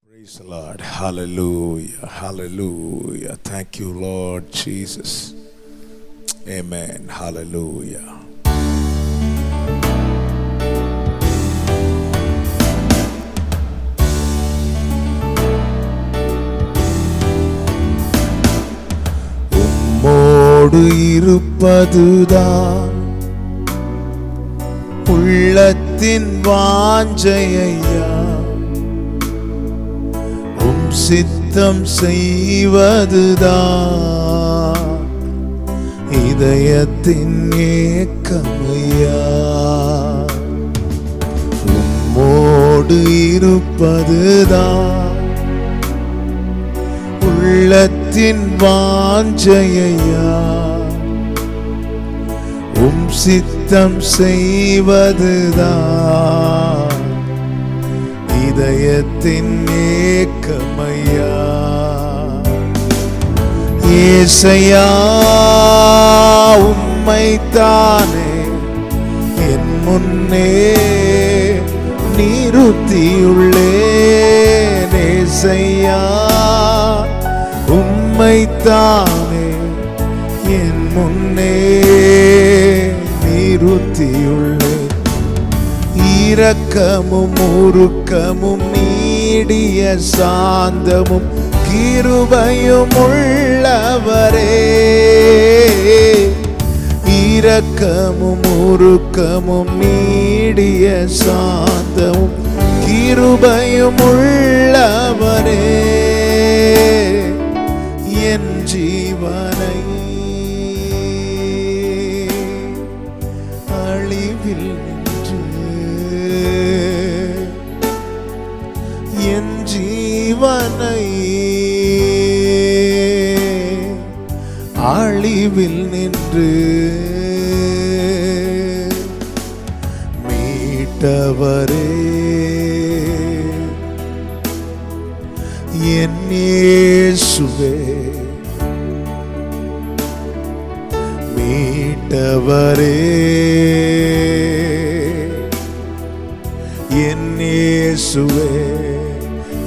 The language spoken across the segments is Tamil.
Praise the Lord. Hallelujah. Hallelujah. Thank you, Lord Jesus. Amen. Hallelujah. உம்மோடு இருப்பதுதான் உள்ளத்தின் வாஞ்சையா, சித்தம் செய்வதுதான் இதயத்தின் ஏக்கமையா. உம்மோடு இருப்பதுதான் உள்ளத்தின் வாஞ்சையா, சித்தம் செய்வதுதான் இதயத்தின் ஏக்கமையா. ஏசையா உம்மைத்தானே என் முன்னே நிறுத்தியுள்ளேன். ஏசையா உம்மைத்தானே என் முன்னே நிறுத்தியுள்ளேன். இரக்கமும் உருக்கமும் நீடிய சாந்தமும் கிருபையும் உள்ளவரே. இரக்கமும் உருக்கமும் நீடிய சாந்தமும் கிருபையும் உள்ளவரே. என் ஜீவனை அழிவில் என் ஜீவனை அழிவில் நின்று மீட்டவரே. என் இயேசுவே மீட்டவரே. என் இயேசுவே.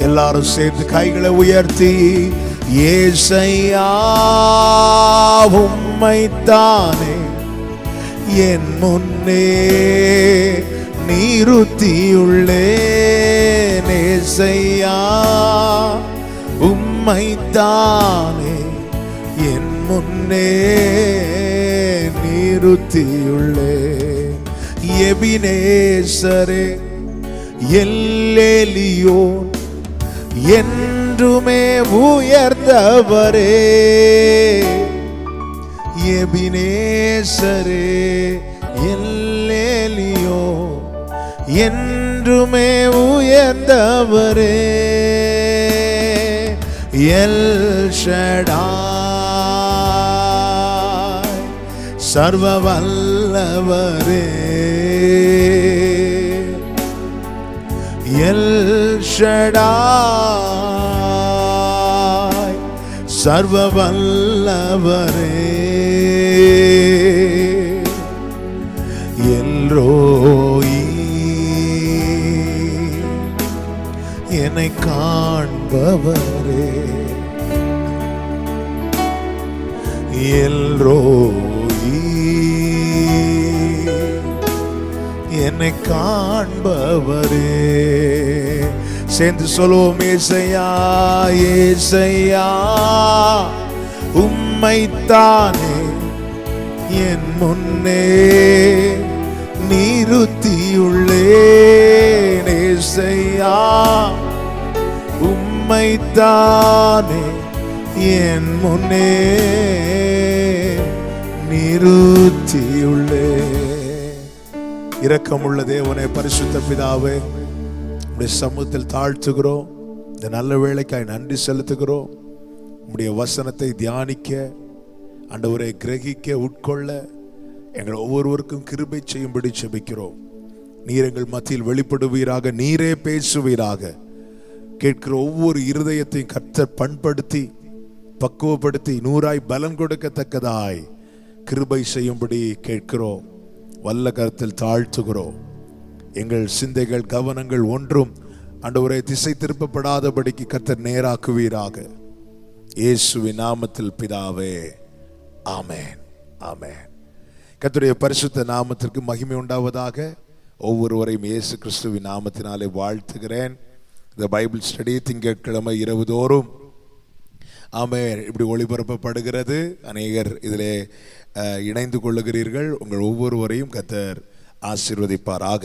எல்லாரும் சேர்ந்து கைகளை உயர்த்தி ஏசையா உம்மைத்தானே என் முன்னே நிறுத்தியுள்ளேன். ஏசையா உம்மைத்தானே என் முன்னே நிறுத்தியுள்ளேன். எபினேசரே எல்லேலியோன் என்றுமே உயர்ந்தவரே. எபினேசரே எல்லேலியோ என்றுமே உயர்ந்தவரே. எல் ஷடாய் சர்வ வல்லவரே. எல் ஷடாய் சர்வ வல்லவரே. எல்ரோயி என்னை காண்பவரே. எல்ரோயி என்னை காண்பவரே. சேர்ந்து சொல்லுவோம். ஏசையா ஏசையா உம்மைத்தானே என் முன்னே நிறுத்தியுள்ளேன். ஏசையா உம்மைத்தானே என் முன்னே நிறுத்தியுள்ளேன். இரக்கமுள்ள தேவனே, பரிசுத்த பிதாவே, உம்முடைய சமூகத்தில் தாழ்த்துகிறோம். இந்த நல்ல வேளைக்காய் நன்றி செலுத்துகிறோம். உம்முடைய வசனத்தை தியானிக்க, ஆண்டவரை கிரகிக்க, உட்கொள்ள எங்கள் ஒவ்வொருவருக்கும் கிருபை செய்யும்படி ஜெபிக்கிறோம். நீர் எங்கள் மத்தியில் வெளிப்படுவீராக, நீரே பேசுவீராக. கேட்கிற ஒவ்வொரு இருதயத்தையும் கர்த்தர் பண்படுத்தி பக்குவப்படுத்தி நூறாய் பலன் கொடுக்கத்தக்கதாய் கிருபை செய்யும்படி கேட்கிறோம். வல்ல கரத்தில் தாழ்த்துகிறோம். எங்கள் சிந்தைகள் கவனங்கள் ஒன்றும் ஆண்டவரே திசை திருப்பப்படாதபடிக்கு கர்த்தர் நேராக்குவீராக. இயேசுவின் நாமத்தில் பிதாவே, ஆமென், ஆமென். கர்த்தருடைய பரிசுத்த நாமத்திற்கு மகிமை உண்டாவதாக. ஒவ்வொருவரையும் இயேசு கிறிஸ்துவின் நாமத்தினாலே வாழ்த்துகிறேன். இந்த பைபிள் ஸ்டடி திங்கட்கிழமை இரவு தோறும் ஆமென் இப்படி ஒளிபரப்பப்படுகிறது. அநேகர் இதிலே இணைந்து கொள்ளுகிறீர்கள். உங்கள் ஒவ்வொருவரையும் கர்த்தர் ஆசீர்வதிப்பாராக.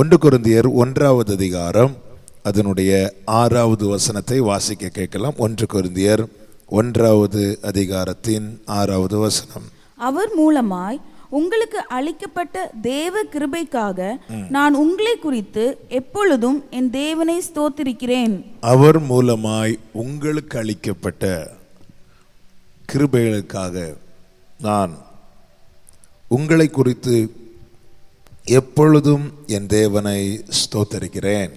1 கொரிந்தியர் 1வது அதிகாரம் அதனுடைய 6வது வசனத்தை வாசிக்க கேட்கலாம். 1 கொரிந்தியர் 1வது அதிகாரத்தின் 6வது வசனம். அவர் மூலமாய் உங்களுக்கு அளிக்கப்பட்ட தேவ கிருபைக்காக நான் உங்களை குறித்து எப்பொழுதும் என் தேவனை ஸ்தோத்திரிக்கிறேன். அவர் மூலமாய் உங்களுக்கு அளிக்கப்பட்ட கிருபைகளுக்காக நான் உங்களை குறித்து எப்பொழுதும் என் தேவனை ஸ்தோத்திரிக்கிறேன்.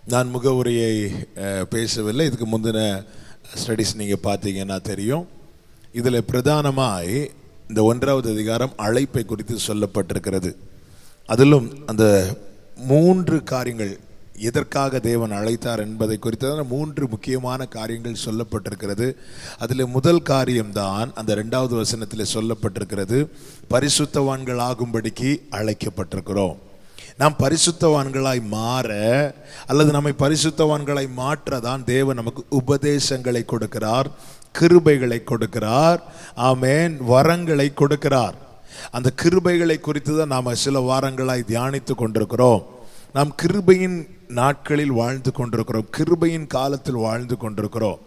நான் முகவுரையை பேசவில்லை. இதுக்கு முந்தின ஸ்டடிஸ் நீங்கள் பார்த்தீங்கன்னா தெரியும். இதில் பிரதானமாய் இந்த 1வது அதிகாரம் அழைப்பை குறித்து சொல்லப்பட்டிருக்கிறது. அதிலும் அந்த 3 காரியங்கள், எதற்காக தேவன் அழைத்தார் என்பதை குறித்தான 3 முக்கியமான காரியங்கள் சொல்லப்பட்டிருக்கிறது. அதில் முதல் காரியம்தான் அந்த 2வது வசனத்தில் சொல்லப்பட்டிருக்கிறது. பரிசுத்தவான்கள் ஆகும்படிக்கு அழைக்கப்பட்டிருக்கிறோம். நாம் பரிசுத்தவான்களாய் மாற அல்லது நம்மை பரிசுத்தவான்களாய் மாற்றதான் தேவன் நமக்கு உபதேசங்களை கொடுக்கிறார், கிருபைகளை கொடுக்கிறார், ஆமென், வரங்களை கொடுக்கிறார். அந்த கிருபைகளை குறித்து தான் நாம் சில வாரங்களாய் தியானித்து கொண்டிருக்கிறோம். நாம் கிருபையின் நாட்களில் வாழ்ந்து கொண்டிருக்கிறோம், கிருபையின் காலத்தில் வாழ்ந்து கொண்டிருக்கிறோம்.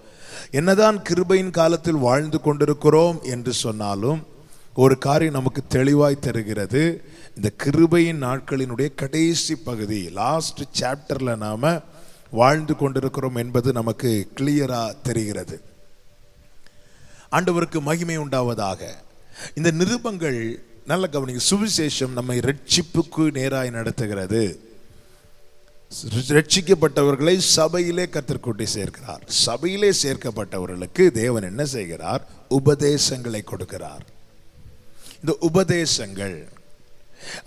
என்னதான் கிருபையின் காலத்தில் வாழ்ந்து கொண்டிருக்கிறோம் என்று சொன்னாலும் ஒரு காரியம் நமக்கு தெளிவாய் தருகிறது. இந்த கிருபையின் நாட்களினுடைய கடைசி பகுதி, லாஸ்ட் சாப்டர்ல நாம வாழ்ந்து கொண்டிருக்கிறோம் என்பது நமக்கு கிளியரா தெரிகிறது. ஆண்டவருக்கு மகிமை உண்டாவதாக. இந்த நிருபங்கள் நல்ல கவனிங்க. சுவிசேஷம் நம்மை ரட்சிப்புக்கு நேராய் நடத்துகிறது. ரட்சிக்கப்பட்டவர்களை சபையிலே கர்த்தர் கூட்டி சேர்க்கிறார். சபையிலே சேர்க்கப்பட்டவர்களுக்கு தேவன் என்ன செய்கிறார்? உபதேசங்களை கொடுக்கிறார். இந்த உபதேசங்கள்,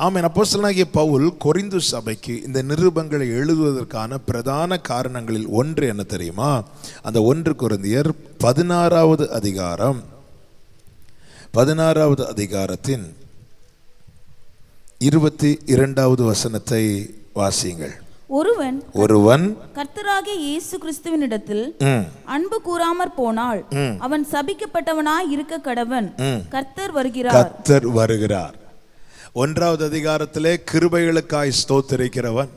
ஆமென். அப்போஸ்தலனாகிய பவுல் கொரிந்து சபைக்கு இந்த நிருபங்களை எழுதுவதற்கான பிரதான காரணங்களில் ஒன்று என்ன தெரியுமா? அந்த 1 கொரிந்தியர் 16வது அதிகாரம் 16வது அதிகாரத்தின் 22வது வசனத்தை வாசியுங்கள். ஒருவன் கர்த்தராகிய இயேசு கிறிஸ்துவினிடத்தில் அன்பு கூறாமற் போனால் அவன் சபிக்கப்பட்டவனாய் இருக்க கடவன். கர்த்தர் வருகிறார். 1வது அதிகாரத்திலே கிருபைகளுக்காய் ஸ்தோத்திரிக்கிறவன்,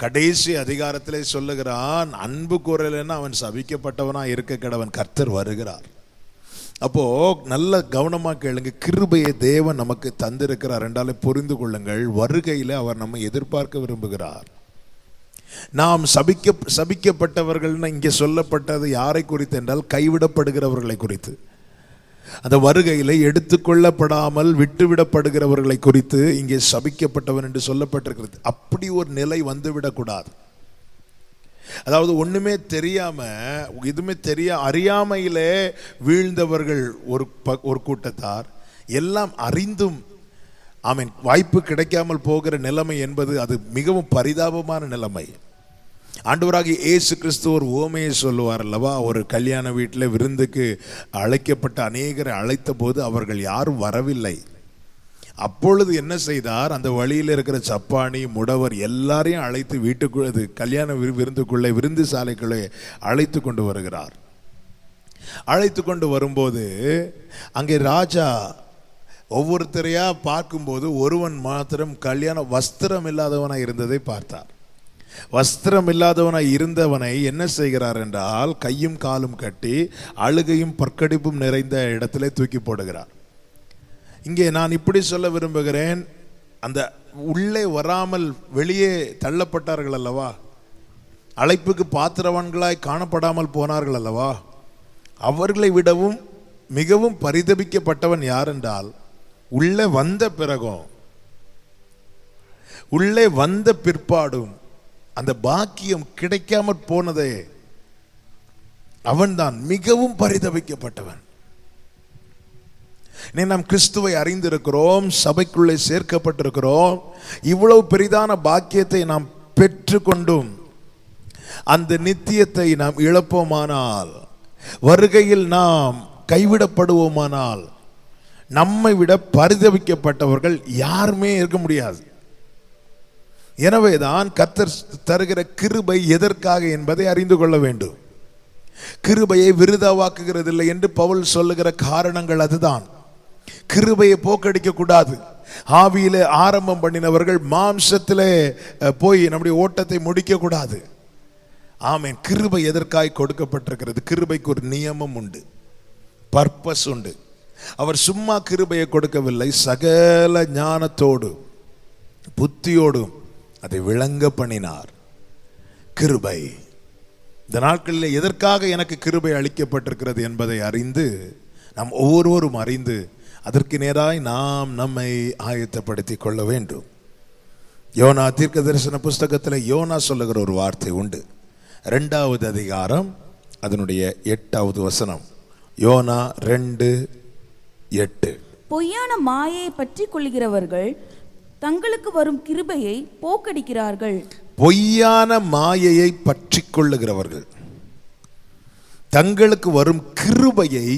கடைசி அதிகாரத்திலே சொல்லுகிறான் அன்பு கூறலைன்னா அவன் சபிக்கப்பட்டவனாய் இருக்க கடவன். கர்த்தர் வருகிறார். அப்போ நல்ல கவனமா கேளுங்க. கிருபையை தேவன் நமக்கு தந்திருக்கிறார் என்றாலே புரிந்து கொள்ளுங்கள், வருகையில் அவர் நம்மை எதிர்பார்க்க விரும்புகிறார். நாம் சபிக்கப்பட்டவர்கள் இங்கே சொல்லப்பட்டது யாரை குறித்து என்றால் கைவிடப்படுகிறவர்களை குறித்து. அந்த வருகையில எடுத்துக்கொள்ளப்படாமல் விட்டுவிடப்படுகிறவர்களை குறித்து இங்கே சபிக்கப்பட்டவன் என்று சொல்லப்பட்டிருக்கிறது. அப்படி ஒரு நிலை வந்துவிடக்கூடாது. அதாவது ஒண்ணுமே தெரியாம, எதுவுமே அறியாமையிலே வீழ்ந்தவர்கள் ஒரு கூட்டத்தார், எல்லாம் அறிந்தும் ஆமென் வாய்ப்பு கிடைக்காமல் போகிற நிலைமை என்பது அது மிகவும் பரிதாபமான நிலைமை. ஆண்டவராகிய இயேசு கிறிஸ்து ஒரு உவமையை சொல்லுவார் அல்லவா? ஒரு கல்யாண வீட்டில் விருந்துக்கு அழைக்கப்பட்ட அநேகரை அழைத்த போது அவர்கள் யாரும் வரவில்லை. அப்பொழுது என்ன செய்தார்? அந்த வழியில் இருக்கிற சப்பானி, முடவர் எல்லாரையும் அழைத்து வீட்டுக்குள்ளே, கல்யாண விருந்துக்குள்ளே, விருந்து சாலைக்குள்ளே அழைத்து கொண்டு வருகிறார். அழைத்து கொண்டு வரும்போது அங்கே ராஜா ஒவ்வொருத்தரையா பார்க்கும்போது ஒருவன் மாத்திரம் கல்யாண வஸ்திரம் இல்லாதவனாய் இருந்ததை பார்த்தார். வஸ்திரம் இல்லாதவனாய் இருந்தவனை என்ன செய்கிறார் என்றால் கையும் காலும் கட்டி அழுகையும் பற்கடிப்பும் நிறைந்த இடத்திலே தூக்கி போடுகிறார். இங்கே நான் இப்படி சொல்ல விரும்புகிறேன், அந்த உள்ளே வராமல் வெளியே தள்ளப்பட்டார்கள் அல்லவா, அழைப்புக்கு பாத்திரவான்களாய் காணப்படாமல் போனார்கள் அல்லவா, அவர்களை விடவும் மிகவும் பரிதபிக்கப்பட்டவன் யார் என்றால் உள்ளே வந்த பிறகும், உள்ளே வந்த பிற்பாடும் அந்த பாக்கியம் கிடைக்காமற் போனதே அவன்தான் மிகவும் பரிதபிக்கப்பட்டவன். நாம் கிறிஸ்துவை அறிந்திருக்கிறோம், சபைக்குள்ளே சேர்க்கப்பட்டிருக்கிறோம். இவ்வளவு பெரிதான பாக்கியத்தை நாம் பெற்றுக்கொண்டும் அந்த நித்தியத்தை நாம் இழப்போமானால், வருகையில் நாம் கைவிடப்படுவோமானால், நம்மை விட பரிதபிக்கப்பட்டவர்கள் யாருமே இருக்க முடியாது. எனவேதான் கர்த்தர் தருகிற கிருபை எதற்காக என்பதை அறிந்து கொள்ள வேண்டும். கிருபையை விருதாவாக்குகிறதில்லை என்று பவுல் சொல்லுகிற காரணங்கள் அதுதான். கிருபையை போக்கடிக்க கூடாது. ஆவியிலே ஆரம்பம் பண்ணினவர்கள் மாம்சத்திலே போய் நம்முடைய ஓட்டத்தை முடிக்க கூடாது. ஆமென். கிருபை எதற்காய் கொடுக்கப்பட்டிருக்கிறது? கிருபைக்கு ஒரு நியமம் உண்டு, பர்பஸ் உண்டு. அவர் சும்மா கிருபையை கொடுக்கவில்லை, சகல ஞானத்தோடு புத்தியோடும் அதை விளங்க பண்ணினார். கிருபை இந்த நாட்களில் எதற்காக எனக்கு கிருபை அளிக்கப்பட்டிருக்கிறது என்பதை அறிந்து, நாம் ஒவ்வொருவரும் அறிந்து அதற்கு நேராய் நாம் நம்மை ஆயத்தப்படுத்தி கொள்ள வேண்டும். யோனா தீர்க்க தரிசன புஸ்தகத்தில் யோனா சொல்லுகிற ஒரு வார்த்தை உண்டு. 2வது அதிகாரம் அதனுடைய 8வது வசனம். யோனா 2:8. பொய்யான மாயையை பற்றி கொள்கிறவர்கள் தங்களுக்கு வரும் கிருபையை போக்கடிக்கிறார்கள். பொய்யான மாயையை பற்றி கொள்ளுகிறவர்கள் தங்களுக்கு வரும் கிருபையை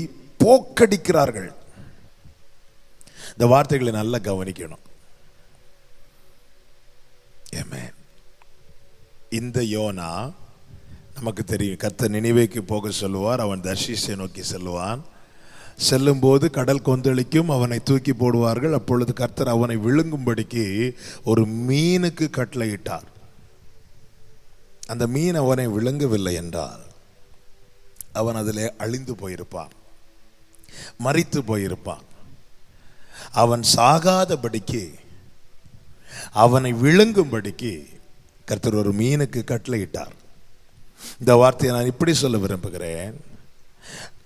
போக்கடிக்கிறார்கள். இந்த வார்த்தைகளை நல்லா கவனிக்கணும். ஆமென். இந்த யோனா நமக்கு தெரியும், கர்த்தர் நினிவேக்கு போக சொல்லுவார், அவன் தர்ஷீஷை நோக்கி செல்லுவான். செல்லும்போது கடல் கொந்தளிக்கும், அவனை தூக்கி போடுவார்கள். அப்பொழுது கர்த்தர் அவனை விழுங்கும்படிக்கு ஒரு மீனுக்கு கட்டளையிட்டார். அந்த மீன் அவனை விழுங்கவில்லை என்றால் அவன் அதிலே அழிந்து போயிருப்பான், மரித்து போயிருப்பான். அவன் சாகாதபடிக்கு, அவனை விழுங்கும்படிக்கு கர்த்தர் ஒரு மீனுக்கு கட்டளையிட்டார். இந்த வார்த்தையை நான் இப்படி சொல்ல விரும்புகிறேன்.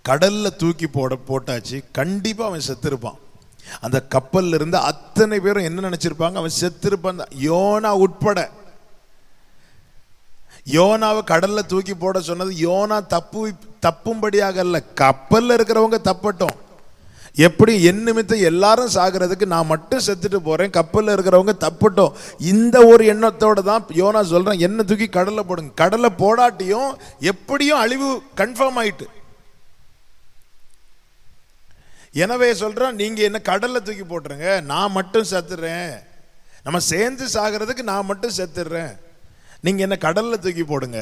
கடல்ல தூக்கி போட்டாச்சு, கண்டிப்பா அவன் செத்திருப்பான். அந்த கப்பல்ல இருந்து அத்தனை பேரும் என்ன நினைச்சிருப்பாங்க? அவன் செத்திருப்பான், யோனா உட்பட. யோனாவை கடல்ல தூக்கி போட சொன்னது யோனா தப்பும்படியாக அல்ல, கப்பல்ல இருக்கிறவங்க தப்பட்டும். எப்படி என் நிமித்தம் எல்லாரும் சாகிறதுக்கு நான் மட்டும் செத்துட்டு போறேன், கப்பல்ல இருக்கிறவங்க தப்பட்டும். இந்த ஒரு எண்ணத்தோட தான் யோனா சொல்றான், என்ன தூக்கி கடல்ல போடுங்க. கடல்ல போடாட்டியும் எப்படியும் அழிவு கன்ஃபார்ம் ஆயிட்டு. எனவே சொல்றான், நீங்க என்ன கடல்ல தூக்கி போட்டுருங்க, நான் மட்டும் செத்துறேன். நம்ம சேர்ந்து சாகிறதுக்கு நான் மட்டும் செத்துடுறேன். நீங்க என்ன கடல்ல தூக்கி போடுங்க,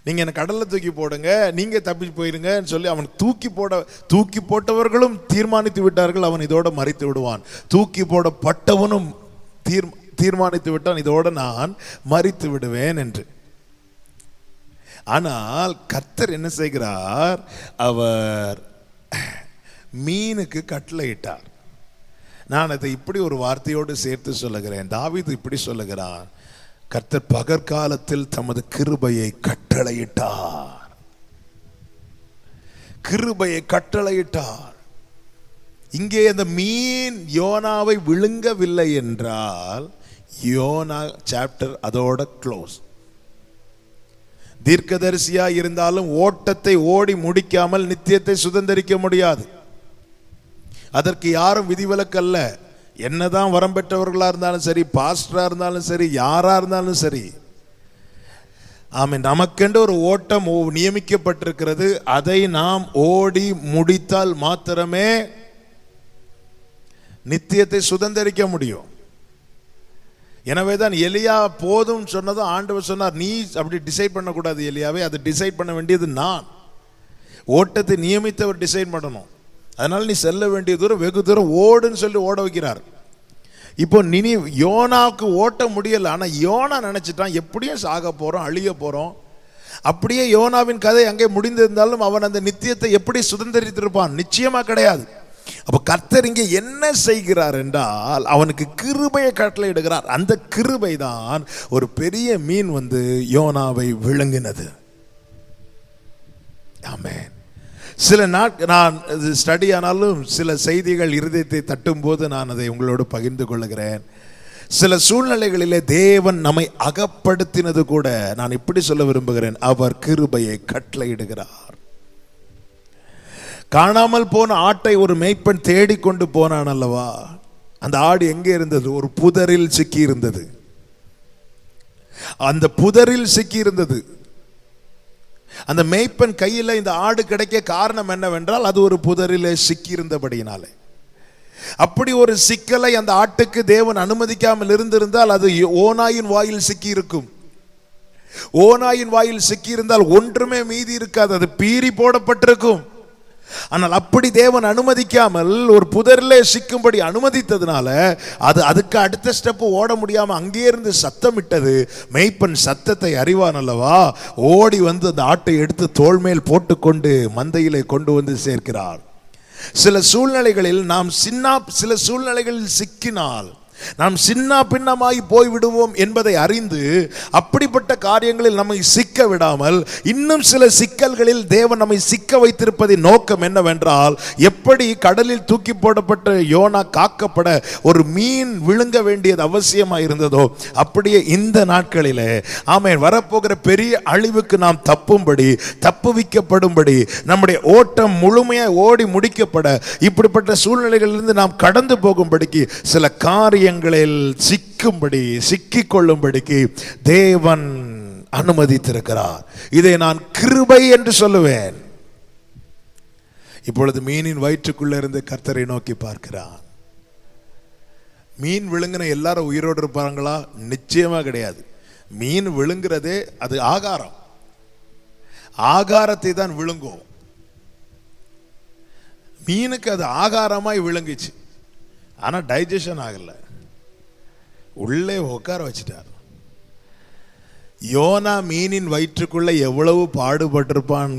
நீங்க என்ன கடல்ல தூக்கி போடுங்க, நீங்க தப்பி போயிருங்க சொல்லி அவன் தூக்கி போட்டவர்களும் தீர்மானித்து விட்டார்கள், அவன் இதோட மரித்து விடுவான். தூக்கி போடப்பட்டவனும் தீர்மானித்து விட்டான், இதோட நான் மரித்து விடுவேன் என்று. ஆனால் கர்த்தர் என்ன செய்கிறார்? அவர் மீனுக்கு கட்டளையிட்டார். நான் அதை இப்படி ஒரு வார்த்தையோடு சேர்த்து சொல்லுகிறேன். தாவீது இப்படி சொல்லுகிறான், கர்த்தர் பகற்காலத்தில் தமது கிருபையை கட்டளையிட்டார். கிருபையை கட்டளையிட்டார். இங்கே அந்த மீன் யோனாவை விழுங்கவில்லை என்றால் யோனா சாப்டர் அதோட க்ளோஸ். தீர்க்கதரிசியா இருந்தாலும் ஓட்டத்தை ஓடி முடிக்காமல் நித்தியத்தை சுதந்தரிக்க முடியாது. அதற்கு யாரும் விதிவிலக்கு அல்ல. என்னதான் வரம் பெற்றவர்களா இருந்தாலும் சரி, பாஸ்டரா இருந்தாலும் சரி, யாரா இருந்தாலும் சரி. ஆமென். நமக்கென்று ஒரு ஓட்டம் நியமிக்கப்பட்டிருக்கிறது. அதை நாம் ஓடி முடித்தால் மாத்திரமே நித்தியத்தை சுதந்தரிக்க முடியும். எனவே தான் எலியா போதும் சொன்னதும் ஆண்டவர் சொன்னார், நீ அப்படி டிசைட் பண்ணக்கூடாது எலியாவே, அதை டிசைட் பண்ண வேண்டியது நான். ஓட்டத்தை நியமித்தவர் டிசைட் பண்ணணும். அதனால நீ செல்ல வேண்டிய தூரம் வெகு தூரம் ஓடுன்னு சொல்லி ஓட வைக்கிறார். இப்போ யோனாவுக்கு ஓட்ட முடியல. ஆனா யோனா நினைச்சிட்டான், எப்படியும் சாக போறோம், அழிய போறோம். அப்படியே யோனாவின் கதை அங்கே முடிந்திருந்தாலும் அவன் அந்த நித்தியத்தை எப்படி சுதந்திரித்திருப்பான்? நிச்சயமா கிடையாது. அப்ப கர்த்தர் இங்கே என்ன செய்கிறார் என்றால் அவனுக்கு கிருபையை கட்டளையிடுகிறார். அந்த கிருபை தான் ஒரு பெரிய மீன் வந்து யோனாவை விழுங்கினது. ஆமென். சில நான் ஸ்டடி ஆனாலும் சில செய்திகள் இருதயத்தை தட்டும் போது நான் அதை உங்களோடு பகிர்ந்து கொள்ளுகிறேன். சில சூழ்நிலைகளிலே தேவன் நம்மை அகப்படுத்தினது கூட நான் இப்படி சொல்ல விரும்புகிறேன், அவர் கிருபையை கட்டளையிடுகிறார். காணாமல் போன ஆட்டை ஒரு மேய்ப்பன் தேடிக்கொண்டு போனான் அல்லவா? அந்த ஆடு எங்கே இருந்தது? ஒரு புதரில் சிக்கி இருந்தது. அந்த புதரில் சிக்கி இருந்தது. அந்த மேய்ப்பன் கையில் இந்த ஆடு கிடைக்க காரணம் என்னவென்றால் அது ஒரு புதரிலே சிக்கி இருந்தபடியினாலே. அப்படி ஒரு சிக்கலை அந்த ஆட்டுக்கு தேவன் அனுமதிக்காமல் இருந்திருந்தால் அது ஓநாயின் வாயில் சிக்கி இருக்கும். ஓநாயின் வாயில் சிக்கி இருந்தால் ஒன்றுமே மீதி இருக்காது, அது பீறி போடப்பட்டிருக்கும். ஆனால் அப்படி தேவன் அனுமதிக்காமல் ஒரு புதரிலே சிக்கும்படி அனுமதித்ததுனால அதுக்கு அடுத்த ஸ்டெப் ஓட முடியாம அங்கே இருந்து சத்தமிட்டது. மேய்ப்பன் சத்தத்தை அறிவான் அல்லவா, ஓடி வந்து அந்த ஆட்டை எடுத்து தோள் மேல் போட்டுக்கொண்டு மந்தையிலே கொண்டு வந்து சேர்க்கிறார். சில சூழ்நிலைகளில் நாம் சில சூழ்நிலைகளில் சிக்கினால் நாம் சின்ன பின்னமாய் போய்விடுவோம் என்பதை அறிந்து அப்படிப்பட்ட காரியங்களில் நம்மை சிக்க விடாமல் இன்னும் சில சிக்கல்களில் தேவன் நம்மை சிக்க வைத்திருப்பதின் நோக்கம் என்னவென்றால், எப்படி கடலில் தூக்கி போடப்பட்ட யோனா காக்கப்பட ஒரு மீன் விழுங்க வேண்டியது அவசியமாக இருந்ததோ, அப்படியே இந்த நாட்களிலே ஆமென் வரப்போகிற பெரிய அழிவுக்கு நாம் தப்புவிக்கப்படும்படி நம்முடைய ஓட்டம் முழுமையாக ஓடி முடிக்கப்பட இப்படிப்பட்ட சூழ்நிலைகளிலிருந்து நாம் கடந்து போகும்படிக்கு சில காரியங்களில் சிக்கிக் கொள்ளும்படிக்கு தேவன் அனுமதித்திருக்கிறார். இதை நான் கிருபை என்று சொல்லுவேன். இப்பொழுது மீனின் வயிற்றுக்குள்ள இருந்து கர்த்தரை நோக்கி பார்க்கிறான். மீன் விழுங்கின எல்லாரும் உயிரோடு இருப்பாங்களா? நிச்சயமா கிடையாது. மீன் விழுங்குறதே அது ஆகாரம், ஆகாரத்தை தான் விழுங்கும். மீனுக்கு அது ஆகாரமாய் விழுங்குச்சு, ஆனா டைஜஷன் ஆகல, உள்ளே உட்கார வச்சிட்டார். யோனா மீனின் வயிற்றுக்குள்ள எவ்வளவு பாடுபட்டிருப்பான்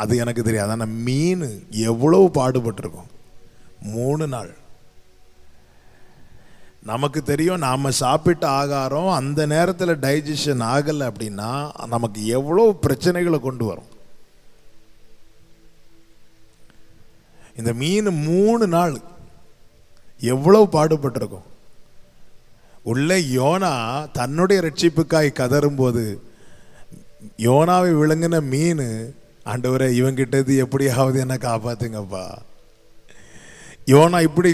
அது எனக்கு தெரியாது. ஆனா மீன் எவ்வளவு பாடுபட்டிருக்கும். 3 நாள். நமக்கு தெரியும், நாம சாப்பிட்ட ஆகாரம் அந்த நேரத்தில் டைஜஷன் ஆகலை அப்படின்னா நமக்கு எவ்வளவு பிரச்சனைகளை கொண்டு வரும். இந்த மீன் 3 நாள் எவ்வளவு பாடுபட்டிருக்கும். உள்ளே யோனா தன்னுடைய ரட்சிப்புக்காய் கதறும் போது யோனாவை விழுங்கின மீன், ஆண்டவரே இவங்கிட்டது எப்படியாவது என்ன காப்பாத்துங்கப்பா. யோனா இப்படி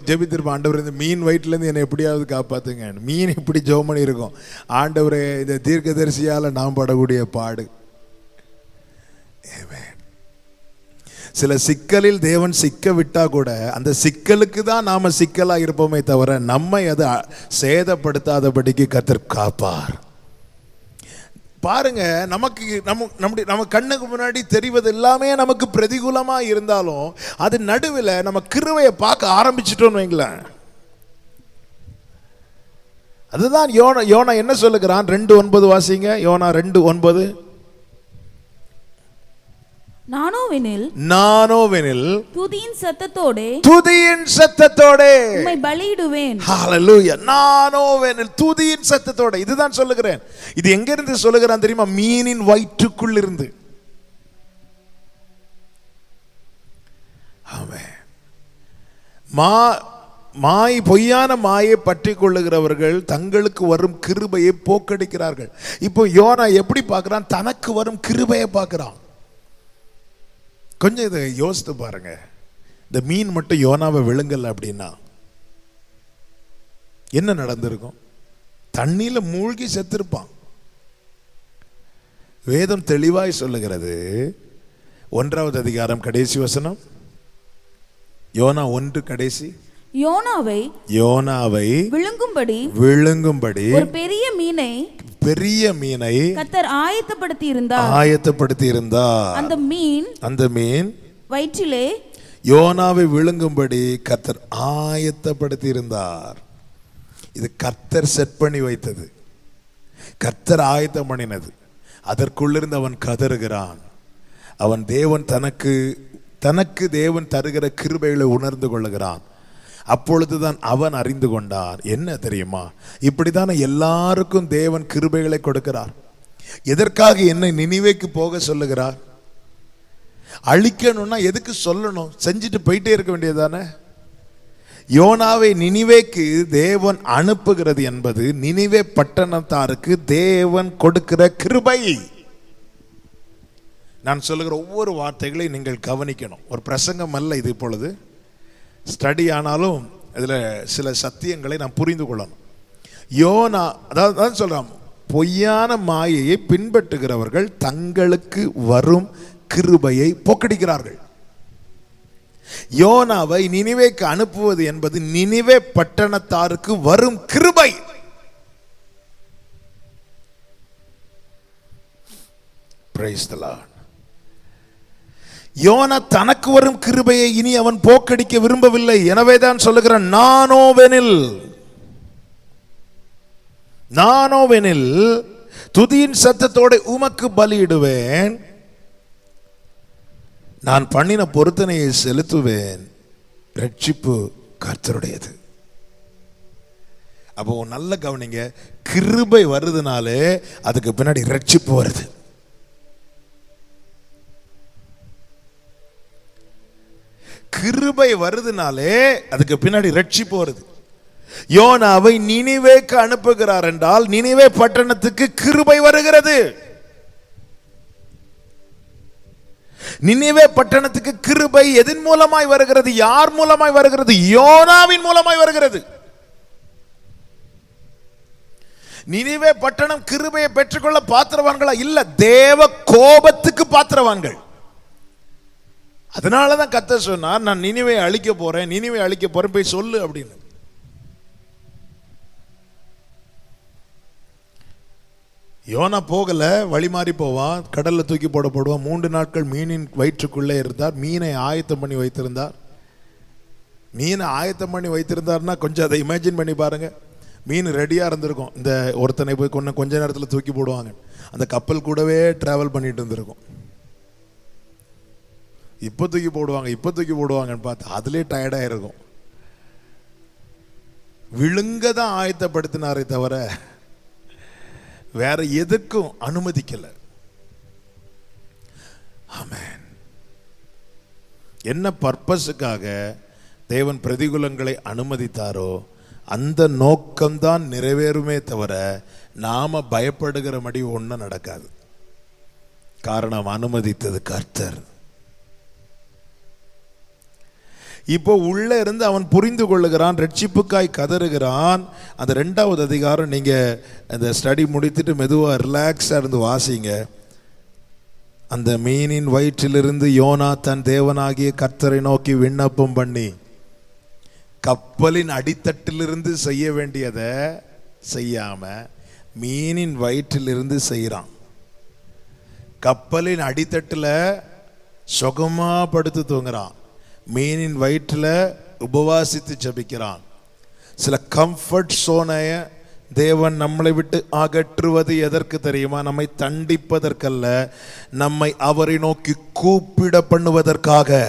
ஜெபித்திருப்பான், ஆண்டவரே இந்த மீன் வயிற்றுலேருந்து என்னை எப்படியாவது காப்பாத்துங்க. மீன் இப்படி ஜெபம் பண்ணி இருக்கும், ஆண்டவரே இந்த தீர்க்கதரிசியால் நாம் படக்கூடிய பாடு. சில சிக்கலில் தேவன் சிக்க விட்டா கூட அந்த சிக்கலுக்கு தான் நாம சிக்கலா இருப்போமே தவிர நம்மை அது சேதப்படுத்தாதபடிக்கு கர்த்தர் காப்பார். பாருங்க, நம்ம கண்ணுக்கு முன்னாடி தெரிவது எல்லாமே நமக்கு பிரதிகூலமா இருந்தாலும் அது நடுவில் நம்ம கிருபையை பார்க்க ஆரம்பிச்சிட்டோம்னு வைங்களேன். அதுதான் யோனா என்ன சொல்லுகிறான்? 2:9 வாசிங்க. யோனா 2:9. நானோவெனில் துதியின் சத்தத்தோடே உம்மை பலியிடுவேன். ஹல்லேலூயா. நானோவெனில் துதியின் சத்தத்தோட. இதுதான் சொல்லுகிறேன். இது எங்க இருந்து சொல்லுகிறான் தெரியுமா? மீனின் வயிற்றுக்குள் இருந்து. ஆமென். பொய்யான மாயை பற்றி கொள்ளுகிறவர்கள் தங்களுக்கு வரும் கிருபையை போக்கடிக்கிறார்கள். இப்போ யோனா எப்படி பார்க்கிறான்? தனக்கு வரும் கிருபையை பார்க்கிறான். கொஞ்சம் இதை யோசித்து பாருங்க. இந்த மீன் மட்டும் யோனாவை விழுங்கல அப்படின்னா என்ன நடந்திருக்கும்? தண்ணியில மூழ்கி செத்திருப்பான். வேதம் தெளிவாய் சொல்லுகிறது. 1வது அதிகாரம் கடைசி வசனம். யோனா 1 கடைசி. யோனாவை விழுங்கும்படி ஒரு பெரிய மீனை கர்த்தர் ஆயத்தப்படுத்தி இருந்தார். அந்த மீன் வயிற்றிலே யோனாவை விழுங்கும்படி கர்த்தர் ஆயத்தப்படுத்தி இருந்தார். இது கர்த்தர் செட் பண்ணி வைத்தது, கர்த்தர் ஆயத்தம் பண்ணினது. அதற்குள்ளிருந்து அவன் கதறுகிறான். அவன் தேவன் தனக்கு தேவன் தருகிற கிருபைகளை உணர்ந்து கொள்ளுகிறான். அப்பொழுதுதான் அவன் அறிந்து கொண்டான். என்ன தெரியுமா? இப்படித்தானே எல்லாருக்கும் தேவன் கிருபைகளை கொடுக்கிறார். எதற்காக என்னை நினிவேக்கு போக சொல்லுகிறார்? அழிக்கணும்னா எதுக்கு சொல்லணும்? செஞ்சுட்டு போயிட்டே இருக்க வேண்டியதானே. யோனாவை நினிவேக்கு தேவன் அனுப்புகிறது என்பது நினிவே பட்டணத்தாருக்கு தேவன் கொடுக்கிற கிருபை. நான் சொல்லுகிற ஒவ்வொரு வார்த்தைகளையும் நீங்கள் கவனிக்கணும். ஒரு பிரசங்கம் அல்ல இது, இப்பொழுது ஸ்டடி ஆனாலும் இதில் சில சத்தியங்களை நாம் புரிந்து கொள்ளணும். யோனா அதாவது சொல்றான், பொய்யான மாயையை பின்பற்றுகிறவர்கள் தங்களுக்கு வரும் கிருபையை போக்கடிக்கிறார்கள். யோனாவை நினிவேக்கு அனுப்புவது என்பது நினிவே பட்டணத்தாருக்கு வரும் கிருபை. Praise the Lord. யோனா தனக்கு வரும் கிருபையை இனி அவன் போக்கடிக்க விரும்பவில்லை. எனவேதான் சொல்லுகிறான், நானோவெனில் துதியின் சத்தத்தோட உமக்கு பலியிடுவேன், நான் பண்ணின பொருத்தனையை செலுத்துவேன், ரட்சிப்பு கர்த்தருடையது. அப்போ நல்ல கவனிங்க, கிருபை வருதுனாலே அதுக்கு பின்னாடி ரட்சிப்பு வருது. கிருபை வருதுனாலே அதுக்கு பின்னாடி ரட்சிப்பு வருது. யோனாவை நினிவேக்கு அனுப்புகிறார் என்றால் நினிவே பட்டணத்துக்கு கிருபை வருகிறது. நினிவே பட்டணத்துக்கு கிருபை எதன் மூலமாய் வருகிறது? யார் மூலமாய் வருகிறது? யோனாவின் மூலமாய் வருகிறது. நினிவே பட்டணம் கிருபையை பெற்றுக்கொள்ள பாத்திரவான்களா? இல்ல, தேவ கோபத்துக்கு பாத்திரவான்கள். அதனாலதான் கர்த்தர் சொன்னார், நான் நினிவே அழிக்க போறேன் போய் சொல்லு அப்படின்னு. யோனா போகல, வழி மாறி போவான், கடல்ல தூக்கி போடுவான். 3 நாட்கள் மீனின் வயிற்றுக்குள்ளே இருந்தார். மீனை ஆயத்தம் பண்ணி வைத்திருந்தார். மீனை ஆயத்தம் பண்ணி வைத்திருந்தார்னா கொஞ்சம் அதை இமேஜின் பண்ணி பாருங்க. மீன் ரெடியா இருந்திருக்கும். இந்த ஒருத்தனை போய் கொஞ்ச நேரத்தில் தூக்கி போடுவாங்க. அந்த கப்பல் கூடவே டிராவல் பண்ணிட்டு இருந்திருக்கும். இப்போ தூக்கி போடுவாங்கன்னு பார்த்து அதுலேயே டயர்டாக இருக்கும். விழுங்க தான் ஆயத்தப்படுத்தினாரே தவிர வேற எதுக்கும் அனுமதிக்கல. ஆமென். என்ன பர்பஸுக்காக தேவன் பிரதிகூலங்களை அனுமதித்தாரோ அந்த நோக்கம்தான் நிறைவேறுமே தவிர நாம பயப்படுகிறபடி ஒன்றும் நடக்காது. காரணம், அனுமதித்தது கர்த்தர். இப்போ உள்ள இருந்து அவன் புரிந்து கொள்ளுகிறான், ரட்சிப்புக்காய் கதறுகிறான். அந்த 2வது அதிகாரம் நீங்க அந்த ஸ்டடி முடித்துட்டு மெதுவா ரிலாக்ஸா இருந்து வாசிங்க. அந்த மீனின் வயிற்றிலிருந்து யோனா தன் தேவனாகிய கர்த்தரை நோக்கி விண்ணப்பம் பண்ணி கப்பலின் அடித்தட்டிலிருந்து செய்ய வேண்டியதை செய்யாம மீனின் வயிற்றிலிருந்து செய்யறான். கப்பலின் அடித்தட்டில் சுகமா படுத்து தூங்குறான். மீனின் வயிற்றில் உபவாசித்து ஜபிக்கிறான். சில கம்ஃபர்ட் சோனைய தேவன் நம்மளை விட்டு அகற்றுவது எதற்கு தெரியுமா? நம்மை தண்டிப்பதற்கல்ல, நம்மை அவரை நோக்கி கூப்பிட பண்ணுவதற்காக.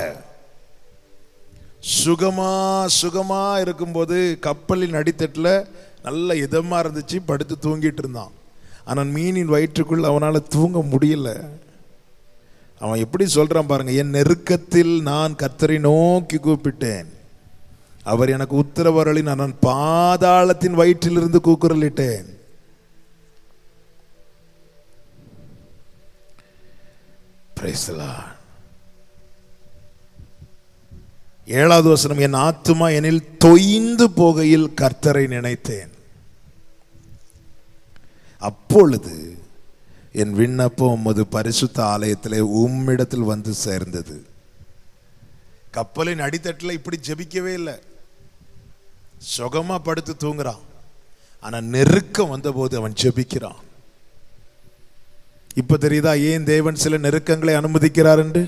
சுகமா இருக்கும்போது கப்பலின் அடித்தட்டில் நல்ல இதமா இருந்துச்சு, படுத்து தூங்கிட்டு இருந்தான். ஆனால் மீனின் வயிற்றுக்குள் அவனால் தூங்க முடியல. அவன் எப்படி சொல்றான் பாருங்க, என் நெருக்கத்தில் நான் கர்த்தரை நோக்கி கூப்பிட்டேன், அவர் எனக்கு உத்தரவருளி, நான் பாதாளத்தின் வயிற்றிலிருந்து கூக்குரலிட்டேன். Praise the Lord. 7வது வசனம், என் ஆத்துமா எனில் தொய்ந்து போகையில் கர்த்தரை நினைத்தேன், அப்பொழுது என் விண்ணப்பம் உமது பரிசுத்த ஆலயத்திலே உம்மிடத்தில் வந்து சேர்ந்தது. கப்பலின் அடித்தட்டில் இப்படி ஜெபிக்கவே இல்லை, சுகமா படுத்து தூங்குறான். ஆனா நெருக்கம் வந்தபோது அவன் ஜெபிக்கிறான். இப்ப தெரியுதா ஏன் தேவன் சில நெருக்கங்களை அனுமதிக்கிறார் என்று?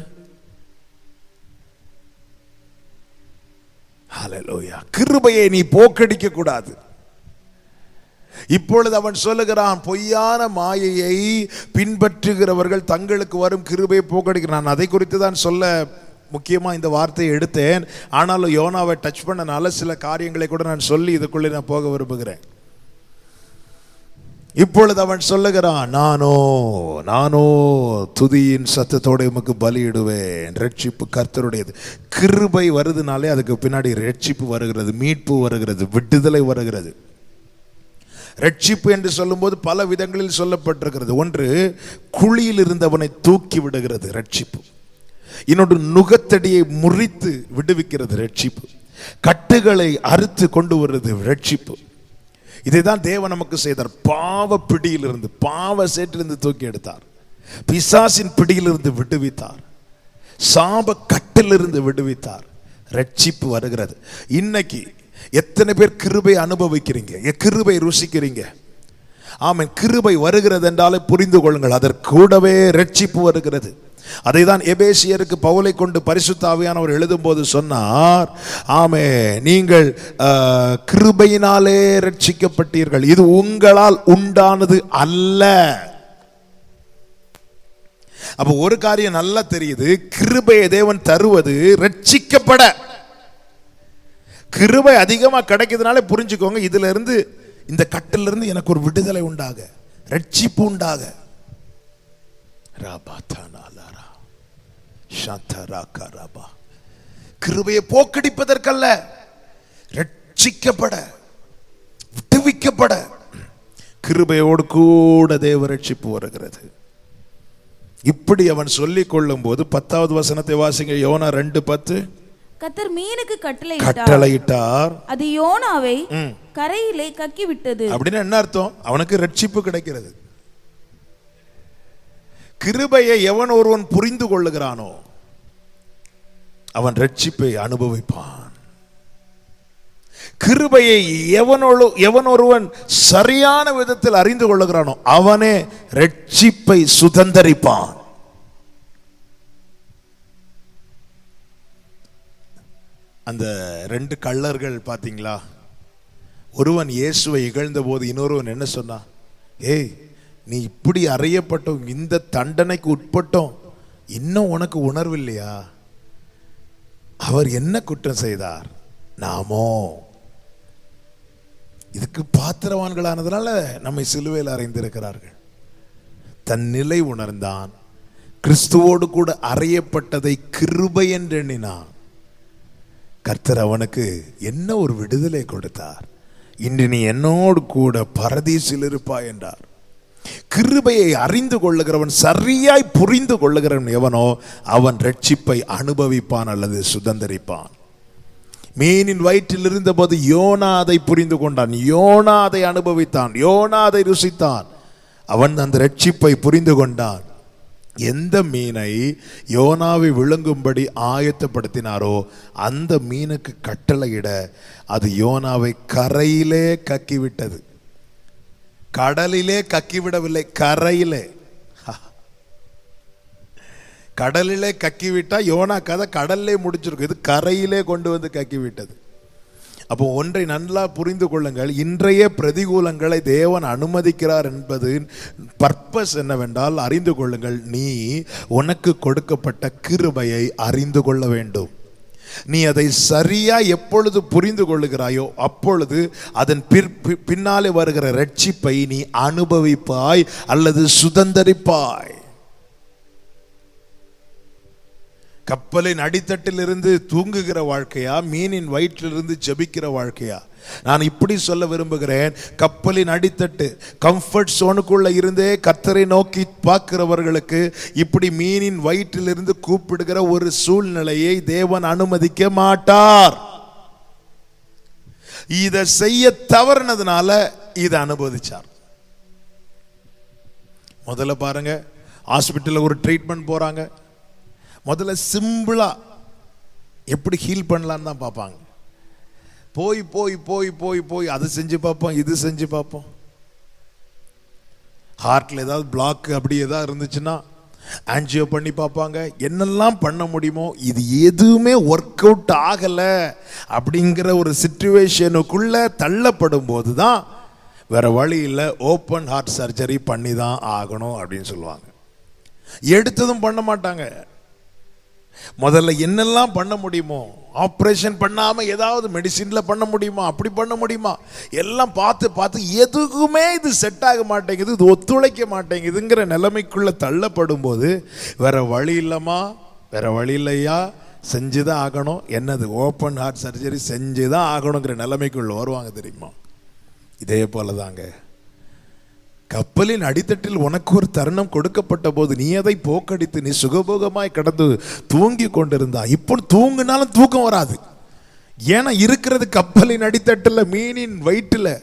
ஹல்லேலூயா. கிருபையை நீ போக்கடிக்க கூடாது. இப்பொழுது அவன் சொல்லுகிறான், பொய்யான மாயையை பின்பற்றுகிறவர்கள் தங்களுக்கு வரும் கிருபையை போக்கடிக்கிறான். நான் அதை குறித்து தான் சொல்ல முக்கியமா இந்த வார்த்தையை எடுத்தேன். ஆனாலும் யோனாவை டச் பண்ணனால சில காரியங்களை கூட நான் சொல்லி இதுக்குள்ளே நான் போக விரும்புகிறேன். இப்பொழுது அவன் சொல்லுகிறான், நானோ துதியின் சத்தத்தோட உமக்கு பலியிடுவேன், ரட்சிப்பு கர்த்தருடையது. கிருபை வருதுனாலே அதுக்கு பின்னாடி ரட்சிப்பு வருகிறது, மீட்பு வருகிறது, விடுதலை வருகிறது. ரட்சிப்பு என்று சொல்லும்போது பல விதங்களில் சொல்லப்பட்டிருக்கிறது. ஒன்று, குழியில் இருந்தவனை தூக்கி விடுகிறது ரட்சிப்பு. இன்னொன்று, நுகத்தடியை முறித்து விடுவிக்கிறது ரட்சிப்பு. கட்டுகளை அறுத்து கொண்டு வருவது ரட்சிப்பு. இதைதான் தேவன் நமக்கு செய்தார். பாவ பிடியிலிருந்து, பாவ சேற்றிலிருந்து தூக்கி எடுத்தார். பிசாசின் பிடியிலிருந்து விடுவித்தார். சாப கட்டிலிருந்து விடுவித்தார். ரட்சிப்பு வருகிறது. இன்னைக்கு எத்தனை பேர் கிருபை அனுபவிக்கிறீங்க, கிருபை ருசிக்கிறீங்க? ஆமென். கிருபை வருகிறது என்றாலே புரிந்து கொள்ளுங்கள், அதற்கு கூடவே ரட்சிப்பு வருகிறது. அதை தான் எபேசியருக்கு பவுலை கொண்டு பரிசுத்த ஆவியானவர் எழுதும் போது சொன்னார், ஆமே, நீங்கள் கிருபையினாலே ரட்சிக்கப்பட்டீர்கள், இது உங்களால் உண்டானது அல்ல. அப்ப ஒரு காரியம் நல்லா தெரியுது, கிருபையை தேவன் தருவது ரட்சிக்கப்பட. கிருபை அதிகமா கிடைக்கிறதுனால புரிஞ்சுக்கோங்க, இதுல இருந்து, இந்த கட்டில இருந்து எனக்கு ஒரு விடுதலை உண்டாக, ரட்சிப்பு உண்டாக. கிருபையை போக்கடிப்பதற்கல்ல, ரட்சிக்கப்பட, விடுவிக்கப்பட கிருபையோடு கூட தேவ ரட்சிப்பு வருகிறது. இப்படி அவன் சொல்லிக் கொள்ளும் போது 10வது வசனத்தை வாசிங்க. யோனா 2:10. கர்த்தர் மீனுக்கு கட்டளையிட்டார், அது யோனாவை கரையிலே கக்கி விட்டது. அப்படின்னு என்ன அர்த்தம்? அவனுக்கு ரட்சிப்பு கிடைக்கிறது. கிருபையை எவன் ஒருவன் புரிந்து கொள்ளுகிறானோ அவன் ரட்சிப்பை அனுபவிப்பான். கிருபையை எவன் ஒருவன் சரியான விதத்தில் அறிந்து கொள்ளுகிறானோ அவனே ரட்சிப்பை சுதந்தரிப்பான். அந்த 2 கள்ளர்கள் பாத்தீங்களா? ஒருவன் இயேசுவை இகழ்ந்த போது இன்னொருவன் என்ன சொன்னான்? ஏய், நீ இப்படி அறையப்பட்டோம், இந்த தண்டனைக்கு உட்பட்டோம், இன்னும் உனக்கு உணர்வு இல்லையா? அவர் என்ன குற்றம் செய்தார்? நாமோ இதுக்கு பாத்திரவான்களானதுனால நம்மை சிலுவையில் அறைந்திருக்கிறார்கள். தன் நிலை உணர்ந்தான், கிறிஸ்துவோடு கூட அறையப்பட்டதை கிருபை என்று எண்ணினான். கர்த்தர் அவனுக்கு என்ன ஒரு விடுதலை கொடுத்தார். இன்று நீ என்னோடு கூட பரதீசில் இருப்பாய் என்றார். கிருபையை அறிந்து கொள்ளுகிறவன், சரியாய் புரிந்து கொள்ளுகிறவன் எவனோ அவன் ரட்சிப்பை அனுபவிப்பான் அல்லது சுதந்தரிப்பான். மீனின் வயிற்றில் இருந்தபோது யோனா அதை புரிந்து கொண்டான், யோனா அதை அனுபவித்தான், யோனா அதை ருசித்தான். அவன் அந்த ரட்சிப்பை புரிந்து கொண்டான். எந்த மீனை யோனாவை விழுங்கும்படி ஆயத்தப்படுத்தினாரோ அந்த மீனுக்கு கட்டளையிட அது யோனாவை கரையிலே கக்கிவிட்டது. கடலிலே கக்கிவிடவில்லை, கரையிலே. கடலிலே கக்கிவிட்டா யோனா கதை கடல்லே முடிச்சிருக்கும். இது கரையிலே கொண்டு வந்து கக்கிவிட்டது. அப்போ ஒன்றை நல்லா புரிந்து கொள்ளுங்கள், இன்றைய பிரதிகூலங்களை தேவன் அனுமதிக்கிறார் என்பது பர்பஸ் என்னவென்றால், அறிந்து கொள்ளுங்கள், நீ உனக்கு கொடுக்கப்பட்ட கிருபையை அறிந்து கொள்ள வேண்டும். நீ அதை சரியா எப்பொழுது புரிந்து கொள்ளுகிறாயோ அப்பொழுது அதன் பின்னாலே வருகிற ரட்சிப்பை நீ அனுபவிப்பாய் அல்லது சுதந்தரிப்பாய். கப்பலின் அடித்தட்டில் இருந்து தூங்குகிற வாழ்க்கையா, மீனின் வயிற்றிலிருந்து ஜெபிக்கிற வாழ்க்கையா? நான் இப்படி சொல்ல விரும்புகிறேன், கப்பலின் அடித்தட்டு கம்ஃபர்ட் சோனுக்குள்ள இருந்தே கர்த்தரை நோக்கி பார்க்கிறவர்களுக்கு இப்படி மீனின் வயிற்றிலிருந்து கூப்பிடுகிற ஒரு சூழ்நிலையை தேவன் அனுமதிக்க மாட்டார். இதை செய்ய தவறினதுனால இதை அனுபவிச்சார். முதல்ல பாருங்க, ஹாஸ்பிட்டல்ல ஒரு ட்ரீட்மெண்ட் போறாங்க. முதல்ல சிம்பிளா எப்படி ஹீல் பண்ணலான்னு தான் பார்ப்பாங்க. போய் போய் போய் போய் போய் அது செஞ்சு பார்ப்போம், இது செஞ்சு பார்ப்போம். ஹார்ட்ல ஏதாவது பிளாக் அப்படி ஏதாவது இருந்துச்சுன்னா ஆன்ஜியோ பண்ணி பார்ப்பாங்க. என்னெல்லாம் பண்ண முடியுமோ, இது எதுவுமே ஒர்க் அவுட் ஆகலை அப்படிங்கிற ஒரு சிச்சுவேஷனுக்குள்ள தள்ளப்படும் போது தான் வேற வழி இல்லை, ஓப்பன் ஹார்ட் சர்ஜரி பண்ணி தான் ஆகணும் அப்படின்னு சொல்லுவாங்க. எடுத்ததும் பண்ண மாட்டாங்க. முதல்ல என்னெல்லாம் பண்ண முடியுமோ, ஆப்ரேஷன் பண்ணாம ஏதாவது மெடிசின்ல பண்ண முடியுமா, அப்படி பண்ண முடியுமா, எல்லாம் பார்த்து பார்த்து எதுக்குமே இது செட் ஆக மாட்டேங்குது, இது ஒத்துழைக்க மாட்டேங்குதுங்கிற நிலைமைக்குள்ள தள்ளப்படும் போது வேற வழி இல்லைம்மா, வேற வழி இல்லையா, செஞ்சுதான் ஆகணும். என்னது, ஓப்பன் ஹார்ட் சர்ஜரி செஞ்சுதான் ஆகணுங்கிற நிலைமைக்குள்ள வருவாங்க தெரியுமா? இதே போலதாங்க, கப்பலின் அடித்தட்டில் உனக்கு ஒரு தருணம் கொடுக்கப்பட்ட போது நீ அதை போக்கடித்து நீ சுகபோகமாய் கடந்து தூங்கி கொண்டிருந்தா. இப்போ தூங்கினாலும் தூக்கம் வராது. ஏன்னா இருக்கிறது கப்பலின் அடித்தட்டில், மீனின் வயிற்றில்.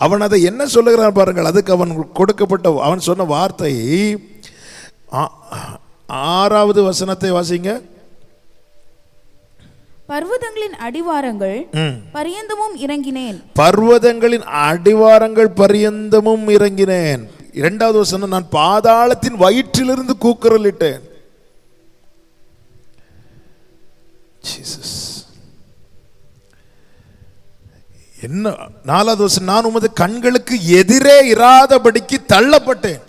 அவன் அதை என்ன சொல்லுகிறான் பாருங்கள். அதுக்கு அவன் கொடுக்கப்பட்ட அவன் சொன்ன வார்த்தை 6வது வசனத்தை வாசிங்க. பர்வதங்களின் அடிவாரங்கள் பரியந்தமும் இறங்கினேன். பர்வதங்களின் அடிவாரங்கள் பரியந்தமும் இறங்கினேன். 2வது வசனம், நான் பாதாளத்தின் வயிற்றிலிருந்து கூக்குரலிட்டேன். ஜீசஸ். என்ன 4வது வசனம், நான் உமது கண்களுக்கு எதிரே இராதபடிக்கு தள்ளப்பட்டேன்.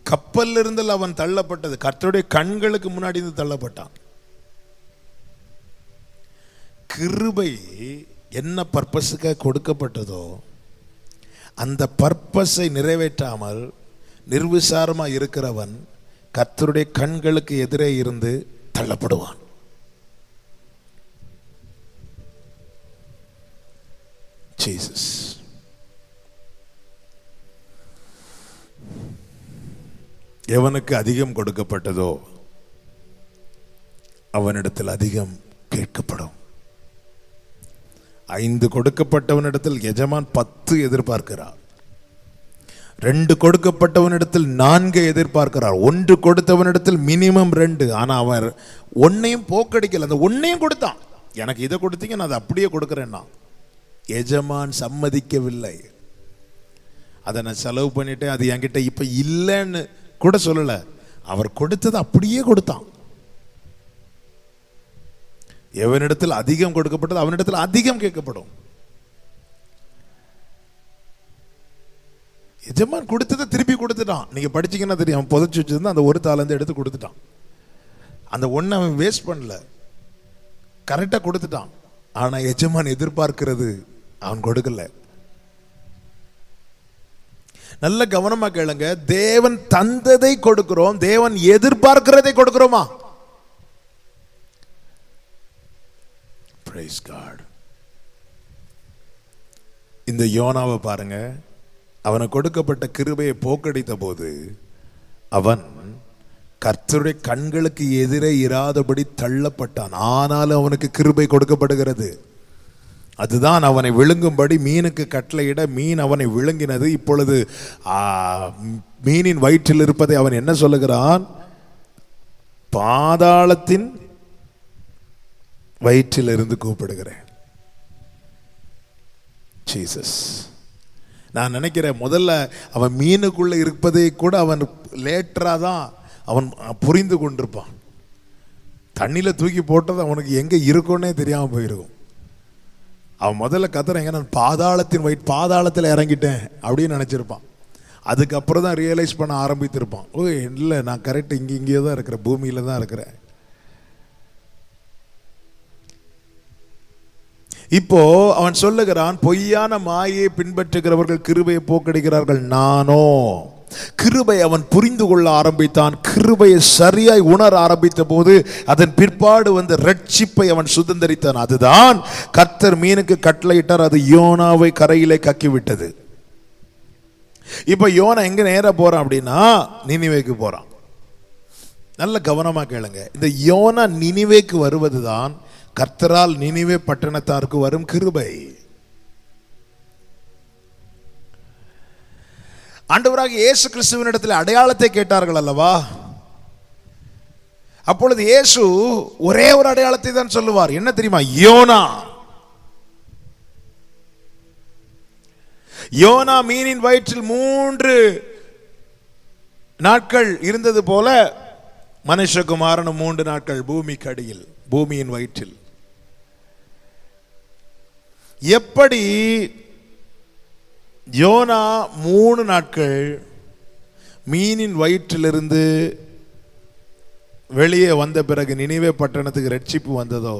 கப்பல் இருந்தல் அவன் தள்ளப்பட்டது, கர்த்தருடைய கண்களுக்கு முன்னாடி இருந்து தள்ளப்பட்டான். கிருபை என்ன பர்பஸுக்காக கொடுக்கப்பட்டதோ அந்த பர்பஸை நிறைவேற்றாமல் நிர்விசாரமா இருக்கிறவன் கர்த்தருடைய கண்களுக்கு எதிரே இருந்து தள்ளப்படுவான். ஜீசஸ். எவனுக்கு அதிகம் கொடுக்கப்பட்டதோ அவனிடத்தில் அதிகம் கேட்கப்படும். 5 கொடுக்கப்பட்டவனிடத்தில் எஜமான் 10 எதிர்பார்க்கிறார். 2 கொடுக்கப்பட்டவனிடத்தில் 4 எதிர்பார்க்கிறார். 1 கொடுத்தவனிடத்தில் மினிமம் 2. ஆனா அவன் 1ஐயும் போக்கடிக்கல, அந்த 1ஐயும் கொடுத்தான். எனக்கு இதை கொடுத்தீங்க, நான் அதை அப்படியே கொடுக்கிறேன்னா எஜமான் சம்மதிக்கவில்லை. அதை நான் செலவு பண்ணிட்டேன், அது என்கிட்ட இப்ப இல்லைன்னு கூட சொல்லல. அவர் கொடுத்தது அப்படியே கொடுத்தான். எவனிடத்தில் அதிகம் கொடுக்கப்பட்டது அவனிடத்தில் அதிகம் கேட்கப்படும். எஜமான் கொடுத்ததை திருப்பி கொடுத்துட்டான். நீங்க படிச்சீங்கன்னா தெரியும், அவன் புதைச்சு வச்சிருந்தா அந்த 1 தாலந்து எடுத்து கொடுத்துட்டான். அந்த 1 அவன் வேஸ்ட் பண்ணல, கரெக்டா கொடுத்துட்டான். ஆனா எஜமான் எதிர்பார்க்கிறது அவன் கொடுக்கல. நல்ல கவனமா கேளுங்க. தேவன் தந்ததை கொடுக்கிறோம், தேவன் எதிர்பார்க்கிறதை கொடுக்கிறோமா? Praise God. இந்த யோனாவை பாருங்க. அவனை கொடுக்கப்பட்ட கிருபையை போக்கடித்த போது அவன் கர்த்தருடைய கண்களுக்கு எதிரே இராதபடி தள்ளப்பட்டான். ஆனாலும் அவனுக்கு கிருபை கொடுக்கப்படுகிறது. அதுதான் அவனை விழுங்கும்படி மீனுக்கு கட்டளையிட மீன் அவனை விழுங்கினது. இப்பொழுது மீனின் வயிற்றில் இருப்பதை அவன் என்ன சொல்லுகிறான்? பாதாளத்தின் வயிற்றில் இருந்து கூப்பிடுகிறேன். ஜீசஸ். நான் நினைக்கிறேன் முதல்ல அவன் மீனுக்குள்ள இருப்பதை கூட அவன் லேட்டரா தான் அவன் புரிந்து கொண்டிருப்பான். தண்ணியில தூக்கி போட்டது அவனுக்கு எங்க இருக்குன்னே தெரியாம போயிருக்கும். அவன் முதல்ல கத்துறேன், நான் பாதாளத்தில் இறங்கிட்டேன் அப்படின்னு நினைச்சிருப்பான். அதுக்கப்புறம் தான் ரியலைஸ் பண்ண ஆரம்பித்திருப்பான். ஓ இல்லை, நான் கரெக்ட் இங்கே தான் இருக்கிறேன், பூமியில தான் இருக்கிறேன். இப்போ அவன் சொல்லுகிறான், பொய்யான மாயை பின்பற்றுகிறவர்கள் கிருபையை போக்கடிக்கிறார்கள், நானோ. கிருபை அவன் புரிந்து கொள்ள ஆரம்பித்தான். கிருபையை சரியாய் உணர ஆரம்பித்த போது அதன் பிற்பாடு வந்த ரட்சிப்பை அவன் சுதந்தரித்தான். அதுதான் கர்த்தர் மீனுக்கு கட்டளையிட்டார், அது யோனாவை கரையிலே கக்கிவிட்டது. இப்ப யோனா எங்க நேரா போறான் அப்படின்னா நினிவேக்கு போறான். நல்ல கவனமா கேளுங்க. இந்த யோனா நினிவேக்கு வருவதுதான் கர்த்தரால் நினிவே பட்டணத்தாருக்கு வரும் கிருபை. ஆண்டவராகிய இயேசு கிறிஸ்துவினிடத்தில் அடையாளத்தை கேட்டார்கள் அல்லவா? அப்பொழுது இயேசு ஒரே ஒரு அடையாளத்தை தான் சொல்லுவார். என்ன தெரியுமா? யோனா. யோனா மீனின் வயிற்றில் 3 நாட்கள் இருந்தது போல மனுஷகுமாரனும் 3 நாட்கள் பூமிக்கு அடியில், பூமியின் வயிற்றில். எப்படி யோனா 3 நாட்கள் மீனின் வயிற்றிலிருந்து வெளியே வந்த பிறகு நினிவே பட்டணத்துக்கு ரட்சிப்பு வந்ததோ,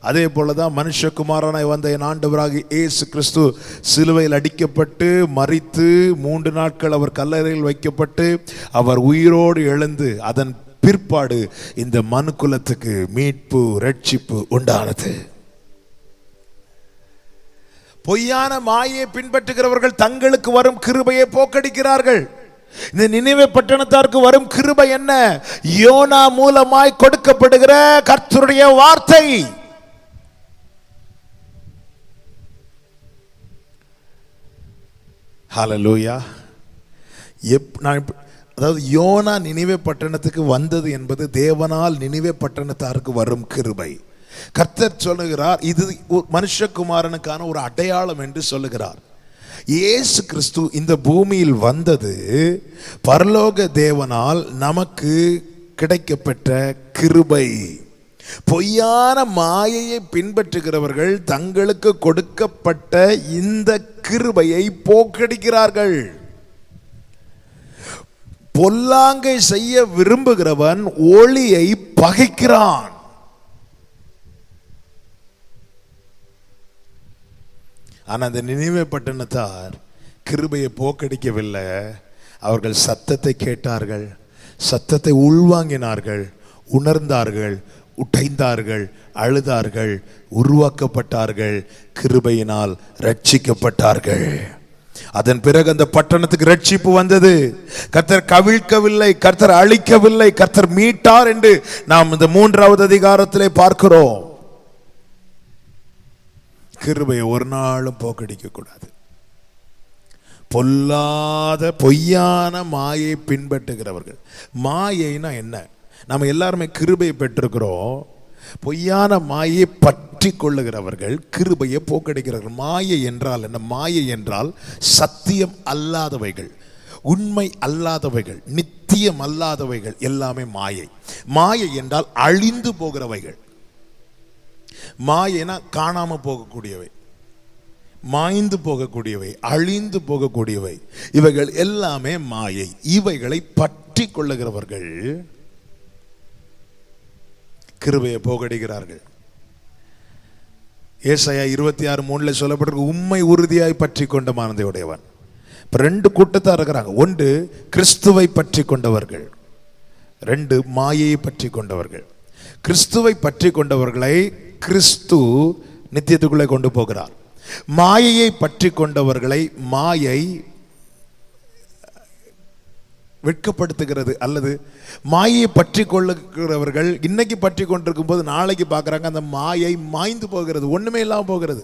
அதே போலதான் மனுஷகுமாரனாய் வந்த என் ஆண்டவராகிய இயேசு கிறிஸ்து சிலுவையில் அடிக்கப்பட்டு மரித்து 3 நாட்கள் அவர் கல்லறையில் வைக்கப்பட்டு அவர் உயிரோடு எழுந்து அதன் பிற்பாடு இந்த மனுக்குலத்துக்கு மீட்பு ரட்சிப்பு உண்டானது. பொய்யான மாயை பின்பற்றுகிறவர்கள் தங்களுக்கு வரும் கிருபையை போக்கடிக்கிறார்கள். இந்த நினிவே பட்டணத்தாருக்கு வரும் கிருபை என்ன? யோனா மூலமாய் கொடுக்கப்படுகிற கர்த்தருடைய வார்த்தை. ஹல்லேலூயா. அதாவது யோனா நினிவே பட்டணத்துக்கு வந்தது என்பது தேவனால் நினிவே பட்டணத்தாருக்கு வரும் கிருபை. கர்த்தர் சொல்லுகிறார், இது மனுஷகுமாரனுக்கான ஒரு அடையாளம் என்று சொல்லுகிறார். இயேசு கிறிஸ்து இந்த பூமியில் வந்தது பரலோக தேவனால் நமக்கு கிடைக்கப்பெற்ற கிருபை. பொய்யான மாயையை பின்பற்றுகிறவர்கள் தங்களுக்கு கொடுக்கப்பட்ட இந்த கிருபையை போக்கடிக்கிறார்கள். பொல்லாங்கை செய்ய விரும்புகிறவன் ஒளியை பகைக்கிறான். ஆனா அந்த நினிவே பட்டணத்தார் கிருபையை போக்கடிக்கவில்லை. அவர்கள் சத்தத்தை கேட்டார்கள், சத்தத்தை உள்வாங்கினார்கள், உணர்ந்தார்கள், உடைந்தார்கள், அழுதார்கள், உருவாக்கப்பட்டார்கள், கிருபையினால் ரட்சிக்கப்பட்டார்கள். அதன் பிறகு அந்த பட்டணத்துக்கு ரட்சிப்பு வந்தது. கர்த்தர் கவிழ்க்கவில்லை, கர்த்தர் அழிக்கவில்லை, கர்த்தர் மீட்டார் என்று நாம் இந்த 3வது அதிகாரத்திலே பார்க்கிறோம். கிருபையை ஒரு நாளும் போக்கடிக்க கூடாது. பொல்லாத பொய்யான மாயை பின்பற்றுகிறவர்கள். மாயைனா என்ன? நம்ம எல்லாருமே கிருபையை பெற்றிருக்கிறோம். பொய்யான மாயை பற்றி கொள்ளுகிறவர்கள் கிருபையை போக்கடிக்கிறார்கள். மாயை என்றால் என்ன? மாயை என்றால் சத்தியம் அல்லாதவைகள், உண்மை அல்லாதவைகள், நித்தியம் அல்லாதவைகள் எல்லாமே மாயை. மாயை என்றால் அழிந்து போகிறவைகள். மாயைனா காணாம போகக்கூடியவை, மாய்ந்து போகக்கூடியவை, அழிந்து போகக்கூடியவை. இவைகள் எல்லாமே மாயை. இவைகளை பற்றி கொள்ளுகிறவர்கள் கிருபையை போகடிக்கிறார்கள். ஏசாயா 26:3 சொல்லப்பட்டிருக்கு, உம்மை உறுதியாய் பற்றி கொண்ட மனதையுடையவன். இப்ப 2 கூட்டத்தார் இருக்கிறாங்க. ஒன்று கிறிஸ்துவை பற்றி கொண்டவர்கள், 2 மாயையை பற்றி கொண்டவர்கள். கிறிஸ்துவை பற்றி கொண்டவர்களை கிறிஸ்து நித்தியத்துக்குள்ளே கொண்டு போகிறார். மாயையை பற்றி கொண்டவர்களை மாயை வெட்கப்படுத்துகிறது. அல்லது மாயையை பற்றி கொள்ளுகிறவர்கள் இன்னைக்கு பற்றி கொண்டிருக்கும் போது நாளைக்கு பார்க்குறாங்க அந்த மாயை மாய்ந்து போகிறது, ஒண்ணுமே இல்லாமல் போகிறது.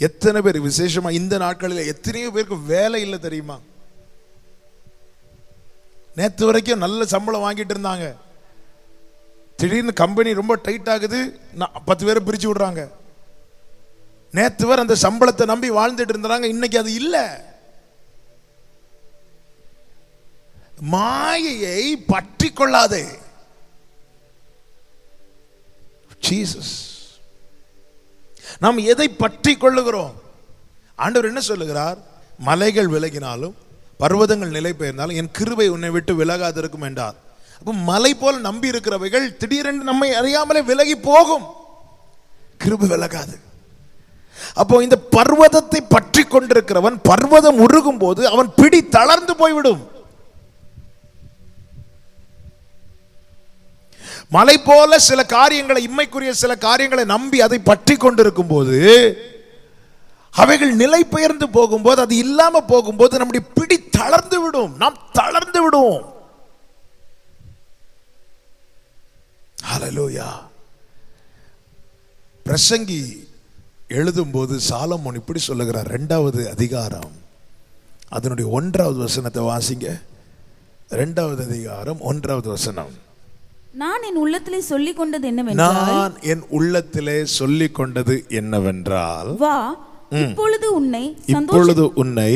எத்தனை பேர், விசேஷமா இந்த நாட்களில் எத்தனையோ பேருக்கு வேலை இல்லை தெரியுமா? நேற்று வரைக்கும் நல்ல சம்பளம் வாங்கிட்டு இருந்தாங்க, திடீர்னு கம்பெனி ரொம்ப டைட் ஆகுது, 10 பேரை பிரிச்சு விடுறாங்க. நேற்று வரை அந்த சம்பளத்தை நம்பி வாழ்ந்துட்டு இருந்தாங்க, இன்னைக்கு அது இல்லை. மாயையை பற்றி கொள்ளாதே. ஜீசஸ். நாம் எதை பற்றி கொள்ளுகிறோம்? ஆண்டவர் என்ன சொல்லுகிறார்? மலைகள் விலகினாலும் பர்வதங்கள் நிலை பெயர்ந்தாலும் என் கிருபை உன்னை விட்டு விலகாதிருக்கும் என்றார். அப்போ மலை போல் நம்பி இருக்கிறவைகள் திடீரென்று நம்மை அறியாமலே விலகி போகும், கிருபை விலகாது. அப்போ இந்த பர்வதத்தை பற்றி கொண்டிருக்கிறவன் பர்வதம் உருகும் போது அவன் பிடி தளர்ந்து போய்விடும். மலை போல சில காரியங்களை, இம்மைக்குரிய சில காரியங்களை நம்பி அதை பற்றி கொண்டிருக்கும் போது அவைகள் நிலை பெயர்ந்து போகும்போது, அது இல்லாம போகும்போது நம்முடைய பிடி தளர்ந்து விடும், நாம் தளர்ந்து விடுவோம். ஹல்லேலூயா. பிரசங்கி எழுதும்போது சாலமோன் இப்படி சொல்லுகிறார். 2வது அதிகாரம் அதனுடைய 1வது வசனத்தை வாசிங்க. 2வது அதிகாரம் 1வது வசனம். நான் என் உள்ளத்திலே சொல்லிக் கொண்டது என்னவென்றால், நான் என் உள்ளத்திலே சொல்லிக் கொண்டது என்னவென்றால், வா இப்பொழுது உன்னை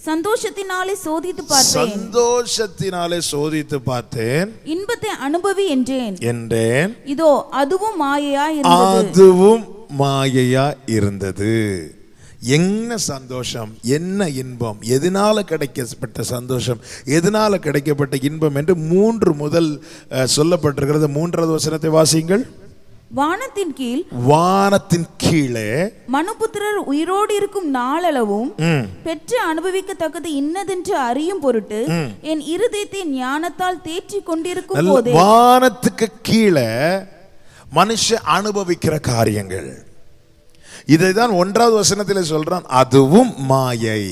சந்தோஷத்தினாலே சோதித்து பார்த்தேன், சந்தோஷத்தினாலே சோதித்து பார்த்தேன், இன்பத்தை அனுபவி என்றேன். இதோ அதுவும் மாயையா இருந்தது. அதுவும் மாயையா இருந்தது. என்ன சந்தோஷம், என்ன இன்பம், எதனால கிடைக்கப்பட்ட சந்தோஷம், எதனால கிடைக்கப்பட்ட இன்பம் என்று 3 முதல் சொல்லப்பட்டிருக்கிறது. 3வது வசனத்தை வாசியுங்கள். வானத்தின் கீழே மனுபுத்திரர் உயிரோடு இருக்கும் நாளளவும் பெற்று அனுபவிக்கத்தக்கது இன்னதென்று அறியும் பொருட்டு என் இருதயத்தை ஞானத்தால் தேற்றி கொண்டிருக்கும் போது. வானத்துக்கு கீழே மனுஷன் அனுபவிக்கிற காரியங்கள், இதைதான் 1வது வசனத்தில் சொல்றான், அதுவும் மாயை.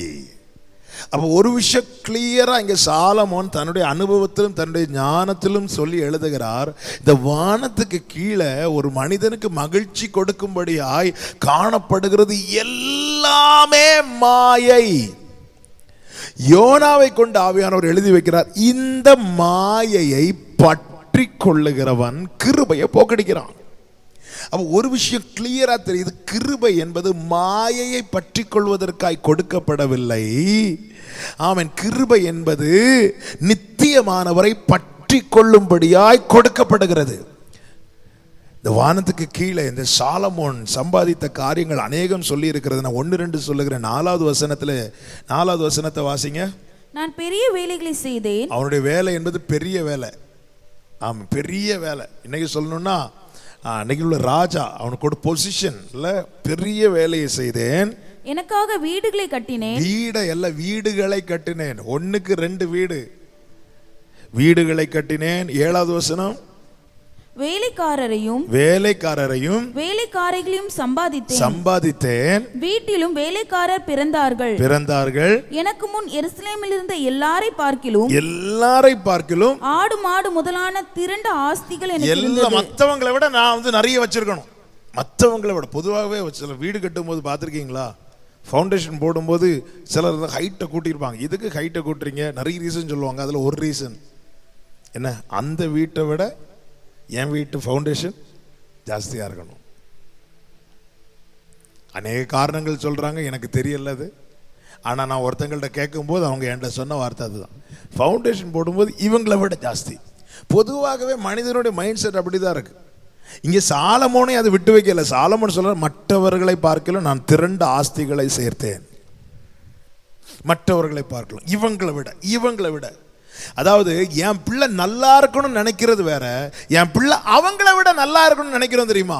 அப்போ ஒரு விஷயம் கிளியரா இங்க சாலமோன் தன்னுடைய அனுபவத்திலும் தன்னுடைய ஞானத்திலும் சொல்லி எழுதுகிறார். இந்த வானத்துக்கு கீழே ஒரு மனிதனுக்கு மகிழ்ச்சி கொடுக்கும்படியாய் காணப்படுகிறது எல்லாமே மாயை. யோனாவை கொண்டு ஆவியானவர் எழுதி வைக்கிறார், இந்த மாயையை பற்றி கொள்ளுகிறவன் கிருபையை போக்கடிக்கிறான். அப்ப ஒரு விஷயம் கிளியரா தெரியுது, கிருபை என்பது மாயையை பற்றி கொள்வதற்காய் கொடுக்கப்படவில்லை. ஆமென். கிருபை என்பது நித்தியமானவரை பற்றி கொள்ளும்படியாய் கொடுக்கப்படுகிறது. இந்த வானத்துக்கு கீழே இந்த சாலமோன் சம்பாதித்த காரியங்கள் அநேகம் சொல்லி இருக்கிறது. நான் 1-2 சொல்லுகிறேன். 4வது வசனத்தை வாசிங்க. நான் பெரிய வேலைகளை செய்தேன். அவனுடைய வேலை என்பது பெரிய வேலை. ஆமாம், பெரிய வேலை. இன்னைக்கு சொல்லணும்னா அன்னைக்கு உள்ள ராஜா, அவனுக்கு ஒரு பொசிஷன்ல பெரிய வேலையை செய்தேன். எனக்காக வீடுகளை கட்டினேன். வீடுகளை கட்டினேன். 1க்கு 2 வீடுகளை கட்டினேன். 7வது வசனம், வேலைக்காரரையும் வேலைக்காரிகளையும் சம்பாதித்தேன். வீட்டிலும் வேலைக்காரர் பிறந்தார்கள். எனக்கு முன் எருசலேமில் இருந்த எல்லாரை பார்க்கிலும் ஆடு மாடு முதலான திரண்ட ஆஸ்திகள் எனக்கு இருந்தது. மற்றவங்களை விட நான் நிறைய வச்சிருக்கணும். மற்றவங்களை விட பொதுவாகவே சில வீடு கட்டும் போது பார்த்துருக்கீங்களா, ஃபவுண்டேஷன் போடும்போது சிலர் ஹைட்டை கூட்டியிருப்பாங்க. இதுக்கு ஹைட்டை கூட்டுறீங்க, நிறைய ரீசன் சொல்லுவாங்க. அதில் ஒரு ரீசன் என்ன, அந்த வீட்டை விட என் வீட்டு ஃபவுண்டேஷன் ஜாஸ்தியாக இருக்கணும். அநேக காரணங்கள் சொல்கிறாங்க, எனக்கு தெரியல அது. ஆனால் நான் ஒருத்தங்கள்ட்ட கேட்கும்போது அவங்க என்கிட்ட சொன்ன வார்த்தை அதுதான். ஃபவுண்டேஷன் போடும்போது இவங்களை விட ஜாஸ்தி. பொதுவாகவே மனிதனுடைய மைண்ட் செட் அப்படி தான் இருக்குது. இங்கே சாலமோனை அதை விட்டு வைக்கல. சாலமோன் சொல்ற, மற்றவர்களை பார்க்கலாம் நான் திரண்ட ஆஸ்திகளை சேர்த்தேன். மற்றவர்களை பார்க்கலாம், இவங்களை விட. அதாவது என் பிள்ளை நல்லா இருக்கணும்னு நினைக்கிறது வேற, என் பிள்ளை அவங்கள விட நல்லா இருக்கணும்னு நினைக்கிறோம் தெரியுமா?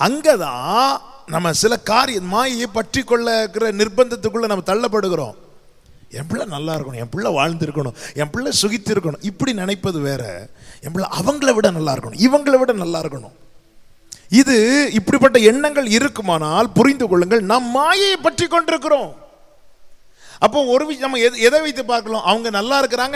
அங்கதான் நம்ம சில காரியம் மாயை பற்றி கொள்ளுகிற நிர்பந்தத்துக்குள்ள நம்ம தள்ளப்படுகிறோம். என் பிள்ளை நல்லா இருக்கணும், என் பிள்ளை வாழ்ந்திருக்கணும், என் பிள்ளை சுகித்து இருக்கணும், இப்படி நினைப்பது வேற. என் பிள்ளை அவங்கள விட நல்லா இருக்கணும், இவங்களை விட நல்லா இருக்கணும். இது இப்படிப்பட்ட எண்ணங்கள் இருக்குமானால் புரிந்து கொள்ளுங்கள், நாம் மாயையை பற்றி கொண்டிருக்கிறோம். அப்போ ஒரு நம்ம எதை வைத்து பார்க்கலாம்? அவங்க நல்லா இருக்கிறாங்க,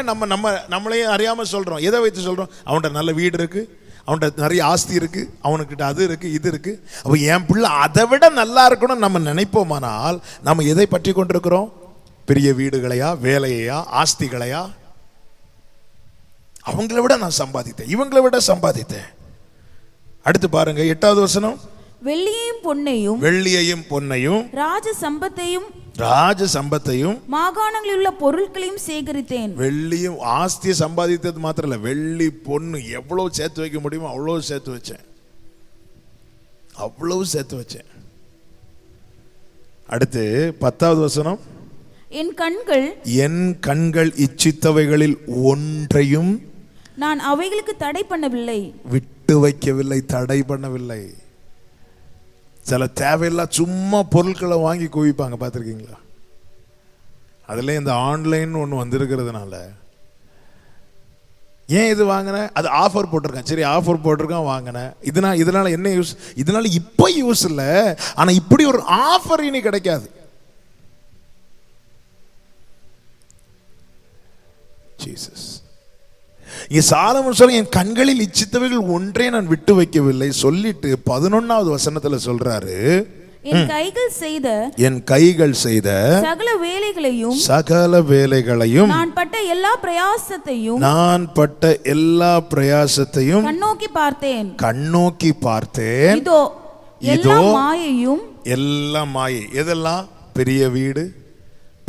நம்மளையே அறியாம சொல்றோம். எதை வைத்து சொல்றோம்? அவன்கிட்ட நல்ல வீடு இருக்கு, அவன்கிட்ட நிறைய ஆஸ்தி இருக்கு, அவனுக்கிட்ட அது இருக்கு, இது இருக்கு. அப்போ என் பிள்ளை அதை விட நல்லா இருக்கணும் நம்ம நினைப்போமானால் நம்ம எதை பற்றி கொண்டிருக்கிறோம்? பெரிய வீடுகளையா, வேலையா, ஆஸ்திகளையா? அவங்கள விட நான் சம்பாதித்தேன், இவங்களை விட சம்பாதித்தேன். அடுத்து பாருங்க 8வது வசனம். வெள்ளியையும் பொன்னையும் ராஜ சம்பத்தையும் மாகாணங்களில் உள்ள பொருட்களையும் சேகரித்தேன். வெள்ளியும் ஆஸ்தியை சம்பாதித்தது மாத்திரம் இல்ல, வெள்ளி பொண்ணு எவ்வளவு சேர்த்து வைக்க முடியுமோ அவ்வளவு சேர்த்து வச்சேன். அடுத்து 10வது வசனம். என் கண்கள் இச்சித்தவைகளில் ஒன்றையும் நான் அவைகளுக்கு தடை பண்ணவில்லை, விட்டு வைக்கவில்லை, தடை பண்ணவில்லை. சில தேவையில்லா சும்மா பொருட்களை வாங்கி குவிப்பாங்க, பார்த்துருக்கீங்களா? அதுல இந்த ஆன்லைன் ஒன்று வந்திருக்கிறதுனால, ஏன் இது வாங்கினேன், அது ஆஃபர் போட்டிருக்கேன், சரி ஆஃபர் போட்டிருக்கான் வாங்கினேன். இதனால என்ன யூஸ்? இதனால இப்போ யூஸ் இல்லை, ஆனால் இப்படி ஒரு ஆஃபர் இனி கிடைக்காது. ஜீசஸ் இங்கே சாலமோன் சொல்ல, என் கண்களில் இச்சித்தவைகள் ஒன்றே நான் விட்டு வைக்கவில்லை சொல்லிட்டு 11வது வசனத்துல சொல்றாரு, என் கைகள் செய்த சகல வேலைகளையும் நான் பட்ட எல்லா பிரயாசத்தையும் கண்ணோக்கி பார்த்தேன். இதோ மாயையும், எல்லாம் மாயை. எதெல்லாம்? பெரிய வீடு,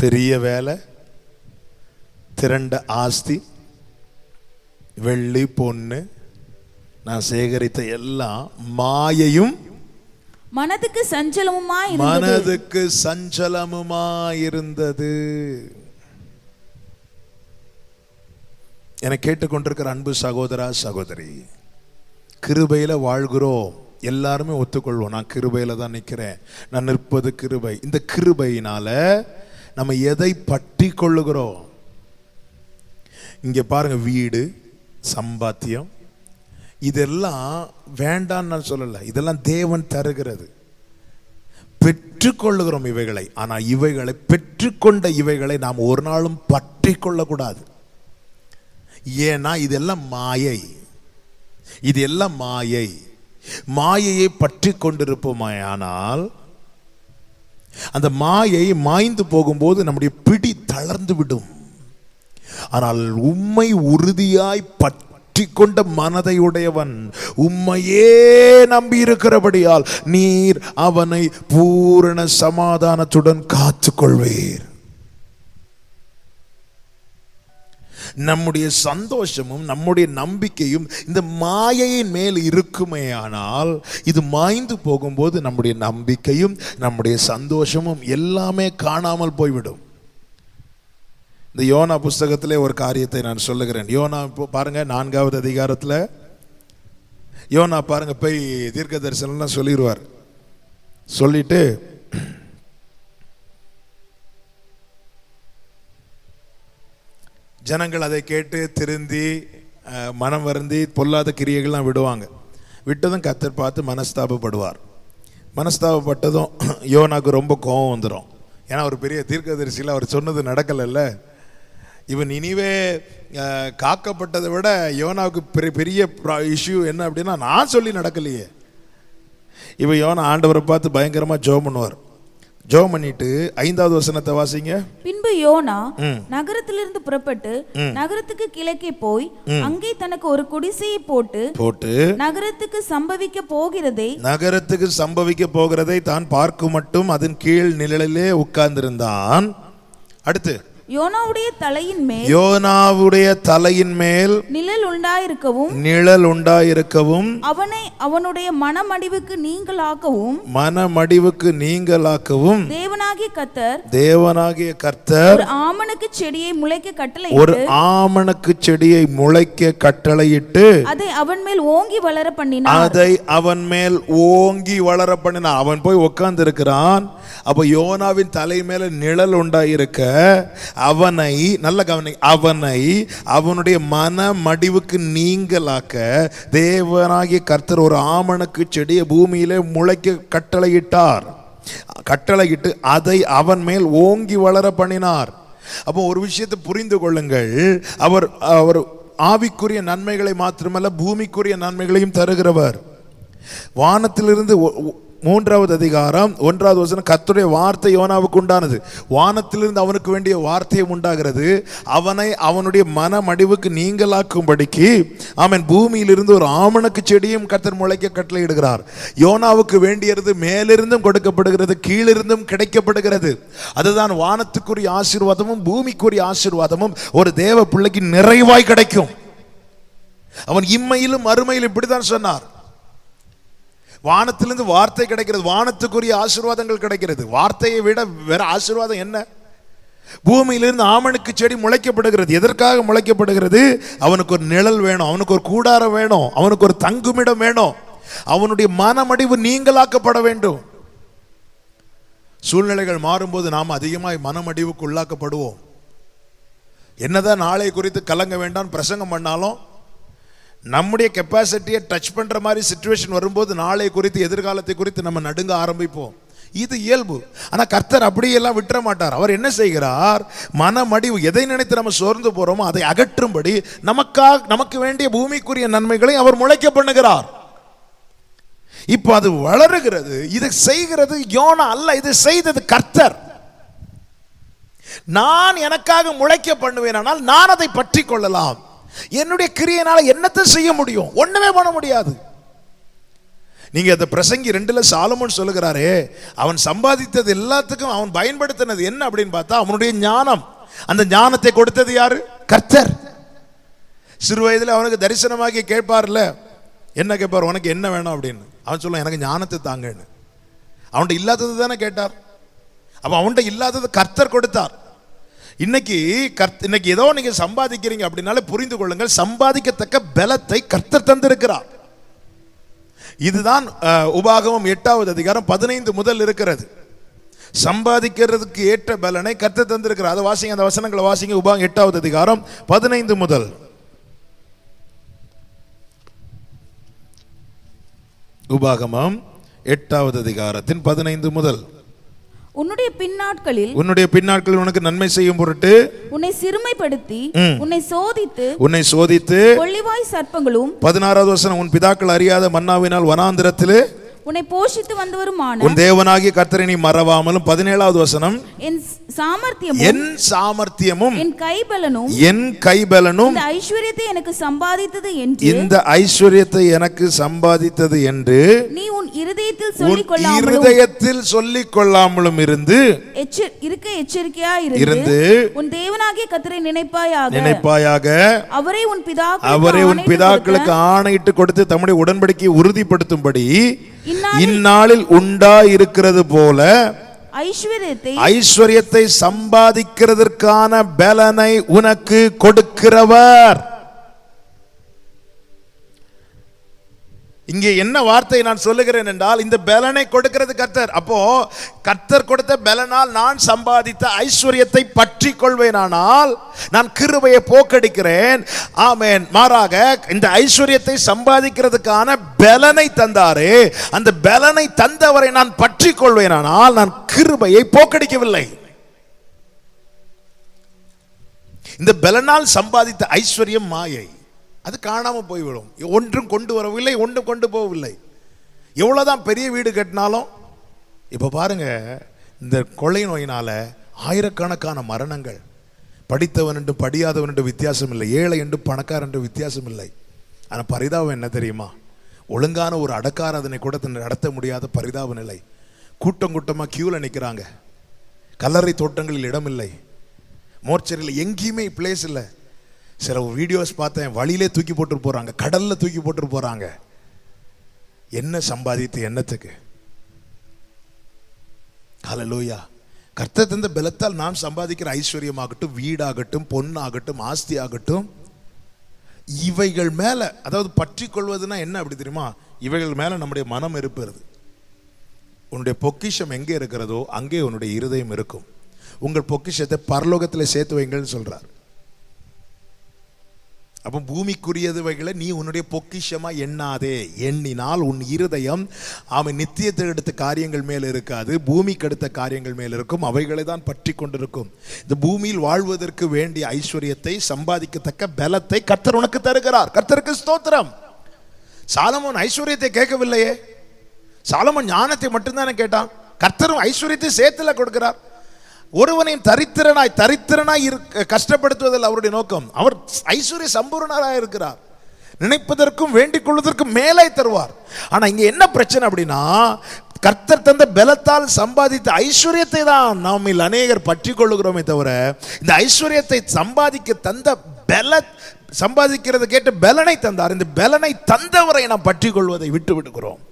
பெரிய வேலை, திரண்ட ஆஸ்தி, வெள்ளி பொண்ணு, நான் சேகரித்த எல்லாம் மாயையும் மனதுக்கு சஞ்சலமுமாயிருந்தது. என கேட்டுக்கொண்டிருக்கிற அன்பு சகோதரா சகோதரி, கிருபையில வாழ்கிறோம். எல்லாருமே ஒத்துக்கொள்வோம், நான் கிருபையில தான் நிற்கிறேன், நான் நிற்பது கிருபை. இந்த கிருபையினால நம்ம எதை பற்றி கொள்ளுகிறோம்? இங்க பாருங்க, வீடு, சம்பாத்தியம், இதெல்லாம் வேண்டான்னு நான் சொல்லல, இதெல்லாம் தேவன் தருகிறது, பெற்றுக்கொள்ளுகிறோம் இவைகளை. ஆனா இவைகளை பெற்றுக்கொண்ட இவைகளை நாம் ஒரு நாளும் பற்றி கொள்ளக்கூடாது. ஏன்னா இதெல்லாம் மாயை, இதெல்லாம் மாயை. மாயையை பற்றி கொண்டிருப்போமானால் அந்த மாயை மாய்ந்து போகும்போது நம்முடைய பிடி தளர்ந்து விடும். ஆனால் உம்மை உறுதியாய் பற்றி கொண்ட மனதை உடையவன் உம்மையே நம்பி இருக்கிறபடியால் நீர் அவனை பூரண சமாதானத்துடன் காத்துக்கொள்வீர். நம்முடைய சந்தோஷமும் நம்முடைய நம்பிக்கையும் இந்த மாயையின் மேல் இருக்குமேயானால் இது மாய்ந்து போகும்போது நம்முடைய நம்பிக்கையும் நம்முடைய சந்தோஷமும் எல்லாமே காணாமல் போய்விடும். இந்த யோனா புஸ்தகத்திலே ஒரு காரியத்தை நான் சொல்லுகிறேன். யோனா பாருங்க 4வது அதிகாரத்தில் யோனா பாருங்க போய் தீர்க்க தரிசனம்லாம் சொல்லிடுவார். சொல்லிட்டு ஜனங்கள் அதை கேட்டு திருந்தி மனம் வருந்தி பொல்லாத கிரியைகள்லாம் விடுவாங்க. விட்டதும் கர்த்தர் பார்த்து மனஸ்தாபப்படுவார். மனஸ்தாபப்பட்டதும் யோனாக்கு ரொம்ப கோபம் வந்துடும். ஏன்னா ஒரு பெரிய தீர்க்கதரிசியில் அவர் சொன்னது நடக்கலைல்ல. இவன் நினிவே காக்கப்பட்டதை விட யோனாவுக்கு பெரிய இஷ்யூ என்ன அப்படின்னா, நான் சொல்லி நடக்கலையே. இவன் யோனா ஆண்டவரை பார்த்து பயங்கரமாக ஜெபம் பண்ணுவார். ஜெபம் பண்ணிட்டு 5வது வசனத்தை வாசிங்க. பின்பு யோனா நகரத்திலிருந்து புறப்பட்டு நகரத்துக்கு கிழக்கே போய் அங்கே தனக்கு ஒரு குடிசையை போட்டு நகரத்துக்கு சம்பவிக்க போகிறதை தான் பார்க்கும் மட்டும் அதன் கீழ் நிழலிலே உட்கார்ந்திருந்தான். அடுத்து யோனாவுடைய தலையின் மேல் நிழல் உண்டாயிருக்கவும் அவனை அவனுடைய மனமடிவுக்கு நீங்களாக்கவும் தேவனாகிய கர்த்தர் ஒரு ஆமணக்கு செடியை முளைக்க கட்டளையிட்டு அதை அவன் மேல் ஓங்கி வளர பண்ணினார். அவன் போய் உட்கார்ந்து இருக்கிறான். அப்ப யோனாவின் தலை மேல நிழல் உண்டாயிருக்க அவனை நல்ல கவனி, அவனை அவனுடைய மன மடிவுக்கு நீங்களாக்க தேவனாகிய கர்த்தர் ஒரு ஆமணக்கு செடியை பூமியிலே முளைக்க கட்டளையிட்டு அதை அவன் மேல் ஓங்கி வளர பண்ணினார். அப்போ ஒரு விஷயத்தை புரிந்து கொள்ளுங்கள். அவர் ஆவிக்குரிய நன்மைகளை மாத்திரமல்ல பூமிக்குரிய நன்மைகளையும் தருகிறவர். வானத்திலிருந்து 3வது அதிகாரம் 1வது வசனம், கர்த்தருடைய வார்த்தை யோனாவுக்கு உண்டானது. வானத்திலிருந்து அவனுக்கு வேண்டிய வார்த்தையும் உண்டாகிறது. அவனை அவனுடைய மனமடிவுக்கு நீங்களாக்கும்படிக்கு அவன் பூமியிலிருந்து ஒரு ஆமணக்கு செடியும் கர்த்தர் முளைக்க கட்டளையிடுகிறார். யோனாவுக்கு வேண்டியது மேலிருந்தும் கொடுக்கப்படுகிறது, கீழிருந்தும் கிடைக்கப்படுகிறது. அதுதான் வானத்துக்குரிய ஆசீர்வாதமும் பூமிக்குரிய ஆசீர்வாதமும் ஒரு தேவ பிள்ளைக்கு நிறைவாய் கிடைக்கும். அவன் இம்மையிலும் மறுமையிலும் இப்படித்தான் சொன்னார். வானத்திலிருந்து வார்த்தை கிடைக்கிறது, வானத்துக்குரிய ஆசீர்வாதங்கள் கிடைக்கிறது. வார்த்தையை விட வேற ஆசீர்வாதம் என்ன? பூமியிலிருந்து ஆமணக்கு செடி முளைக்கப்படுகிறது. எதற்காக முளைக்கப்படுகிறது? அவனுக்கு ஒரு நிழல் வேணும், அவனுக்கு ஒரு கூடாரம் வேணும், அவனுக்கு ஒரு தங்குமிடம் வேணும், அவனுடைய மனமடிவு நீங்களாக்கப்பட வேண்டும். சூழ்நிலைகள் மாறும்போது நாம் அதிகமாக மனமடிவுக்கு உள்ளாக்கப்படுவோம். என்னதான் நாளை குறித்து கலங்க வேண்டாம் பிரசங்கம் பண்ணாலும் நம்முடைய கெப்பாசிட்டியை டச் பண்ற மாதிரி சிச்சுவேஷன் வரும்போது நாளை குறித்து எதிர்காலத்தை குறித்து நம்ம நடுங்க ஆரம்பிப்போம். இது இயல்பு. ஆனா கர்த்தர் அப்படியெல்லாம் விட்டுற மாட்டார். அவர் என்ன செய்கிறார்? மனமடிவு, எதை நினைத்து நம்ம சோர்ந்து போறோமோ அதை அகற்றும்படி நமக்கு வேண்டிய பூமிக்குரிய நன்மைகளை அவர் முளைக்க பண்ணுகிறார். இப்போ அது வளருகிறது. இதை செய்கிறது யோனா அல்ல, இது செய்தது கர்த்தர். நான் எனக்காக முளைக்க பண்ணுவேன், ஆனால் நான் அதை பற்றி கொள்ளலாம். என்னுடைய கிரியையினால என்னத்தை செய்ய முடியும்? ஒண்ணுமே பண்ண முடியாது. நீங்க அந்த பிரசங்கி 2ல சாலமோன் சொல்லுகிறாரே, அவன் சம்பாதித்தது எல்லாத்துக்கும் அவன் பயன்படுத்தினது என்ன அப்படின்னு பார்த்தா அவனுடைய ஞானம். அந்த ஞானத்தை கொடுத்தது யாரு? கர்த்தர். சிறு வயதில் அவனுக்கு தரிசனமாகி கேட்பார்ல, என்ன கேட்பார்? உனக்கு என்ன வேணும் அப்படின்னு. அவன் சொல்லுவான், எனக்கு ஞானத்தை தாங்கன்னு. அவன்கிட்ட இல்லாதது தானே கேட்டார். அப்ப அவன்கிட்ட இல்லாதது கர்த்தர் கொடுத்தார். இன்னைக்கு ஏதோ நீங்க சம்பாதிக்கிறீங்க அப்படின்னாலே புரிந்து கொள்ளுங்கள், சம்பாதிக்கத்தக்க பலத்தை கர்த்தர் தந்திருக்கிறார். இதுதான் உபாகமம் 8வது அதிகாரம் 15 முதல் இருக்கிறது. சம்பாதிக்கிறதுக்கு ஏற்ற பலனை கர்த்தர் தந்திருக்கிறார். அதை வாசிங்க, அந்த வசனங்களை வாசிங்க. உபாகமம் 8வது அதிகாரம் 15 முதல். உபாகமம் 8வது அதிகாரத்தின் 15 முதல். உன்னுடைய பின்னாட்களில் உனக்கு நன்மை செய்யும் பொருட்டு உன்னை சிறுமைப்படுத்தி உன்னை சோதித்து கொள்ளிவாய் சர்ப்பங்களும் 16வது வசனம், உன் பிதாக்கள் அறியாத மன்னாவினால் வனாந்திரத்திலே உன்னை போஷித்து வந்தவருமான உன் தேவனாகிய கர்த்தரை நீ மறவாமலும். 17வது வசனம், என் சாமர்த்தியமும் என் சாமர்த்தியமும் என் கைபலனும் என் கைபலனும் இந்த ஐஸ்வர்யத்தை எனக்கு சம்பாதித்தது என்று இந்த ஐஸ்வர்யத்தை எனக்கு சம்பாதித்தது என்று நீ உன் இருதயத்தில் சொல்லிக் கொள்ளாமலும் இருந்து எச்சரிக்கையா இருந்து உன் தேவனாகிய கர்த்தரை நினைப்பாயாக. அவரே உன் பிதாக்களுக்கு ஆணையிட்டு கொடுத்து தம்முடைய உடன்படிக்கையை உறுதிப்படுத்தும்படி இந்நாளில் உண்டாயிருக்கிறது போல ஐஸ்வர்யத்தை சம்பாதிக்கிறதற்கான பலனை உனக்கு கொடுக்கிறவர். இங்கே என்ன வார்த்தை நான் சொல்லுகிறேன் என்றால், இந்த பலனை கொடுக்கிறது கர்த்தர். அப்போ கர்த்தர் கொடுத்த பலனால் நான் சம்பாதித்த ஐஸ்வர்யத்தை பற்றி கொள்வேனானால் நான் கிருபையை போக்கடிக்கிறேன். ஆமென். மாறாக இந்த ஐஸ்வர்யத்தை சம்பாதிக்கிறதுக்கான பலனை தந்தாரே, அந்த பலனை தந்தவரை நான் பற்றி கொள்வேனானால் நான் கிருபையை போக்கடிக்கவில்லை. இந்த பலனால் சம்பாதித்த ஐஸ்வர்யம் மாயை, அது காணாம போய்விடும். ஒன்றும் கொண்டு வரவில்லை, ஒன்றும் கொண்டு போகவில்லை. எவ்வளவுதான் பெரிய வீடு கட்டினாலும், இப்ப பாருங்க, இந்த கொள்ளை நோயினால ஆயிரக்கணக்கான மரணங்கள். படித்தவன் என்று படியாதவன் என்று வித்தியாசம் இல்லை, ஏழை என்று பணக்காரன் என்று வித்தியாசம் இல்லை. ஆனால் பரிதாபம் என்ன தெரியுமா? ஒழுங்கான ஒரு அடக்காராதனை கூட நடத்த முடியாத பரிதாப நிலை. கூட்டம் கூட்டமாக கியூல நிற்கிறாங்க. கல்லறை தோட்டங்களில் இடம் இல்லை, மோர்ச்சரியில் எங்கேயுமே பிளேஸ் இல்லை. சில வீடியோஸ் பார்த்தேன், வழியிலே தூக்கி போட்டு போறாங்க, கடல்ல தூக்கி போட்டு போறாங்க. என்ன சம்பாதித்து என்னத்துக்கு? ஹல்லேலூயா. கர்த்தர் தந்த பலத்தால் நாம் சம்பாதிக்கிற ஐஸ்வர்யமாகட்டும், வீடாகட்டும், பொன்னாகட்டும், ஆஸ்தி ஆகட்டும், இவைகள் மேல, அதாவது பற்றி கொள்வதுன்னா என்ன அப்படி தெரியுமா? இவைகள் மேல நம்முடைய மனம் இருப்பது. உன்னுடைய பொக்கிஷம் எங்கே இருக்கிறதோ அங்கே உன்னுடைய இருதயம் இருக்கும். உங்கள் பொக்கிஷத்தை பரலோகத்தில் சேர்த்து வைங்கள்னு சொல்றார். அப்போ பூமிக்குரியதுவைகளை நீ உன்னுடைய பொக்கிஷமா எண்ணாதே. எண்ணினால் உன் இருதயம் அவன் நித்தியத்தை எடுத்த காரியங்கள் மேல் இருக்காது, பூமிக்கு அடுத்த காரியங்கள் மேல் இருக்கும். அவைகளை தான் பற்றி கொண்டிருக்கும். இந்த பூமியில் வாழ்வதற்கு வேண்டிய ஐஸ்வர்யத்தை சம்பாதிக்கத்தக்க பலத்தை கர்த்தர் உனக்கு தருகிறார். கர்த்தருக்கு ஸ்தோத்திரம். சாலமோன் ஐஸ்வர்யத்தை கேட்கவில்லையே, சாலமோன் ஞானத்தை மட்டும்தானே கேட்டான். கர்த்தரும் ஐஸ்வர்யத்தை சேர்த்துல கொடுக்கிறார். ஒருவனையும் தரித்திரனாய் கஷ்டப்படுத்துவதில் அவருடைய நோக்கம். அவர் ஐஸ்வர்ய சம்பூர்ணராக இருக்கிறார். நினைப்பதற்கும் வேண்டிக் கொள்வதற்கும் மேலே தருவார். ஆனா இங்க என்ன பிரச்சனை அப்படின்னா, கர்த்தர் தந்த பலத்தால் சம்பாதித்த ஐஸ்வர்யத்தை தான் நம்மில் அநேகர் பற்றி கொள்ளுகிறோமே தவிர, இந்த ஐஸ்வர்யத்தை சம்பாதிக்க தந்த சம்பாதிக்கிறது கேட்ட பலனை தந்தார். இந்த பலனை தந்தவரை நாம் பற்றி கொள்வதை விட்டு விடுகிறோம்.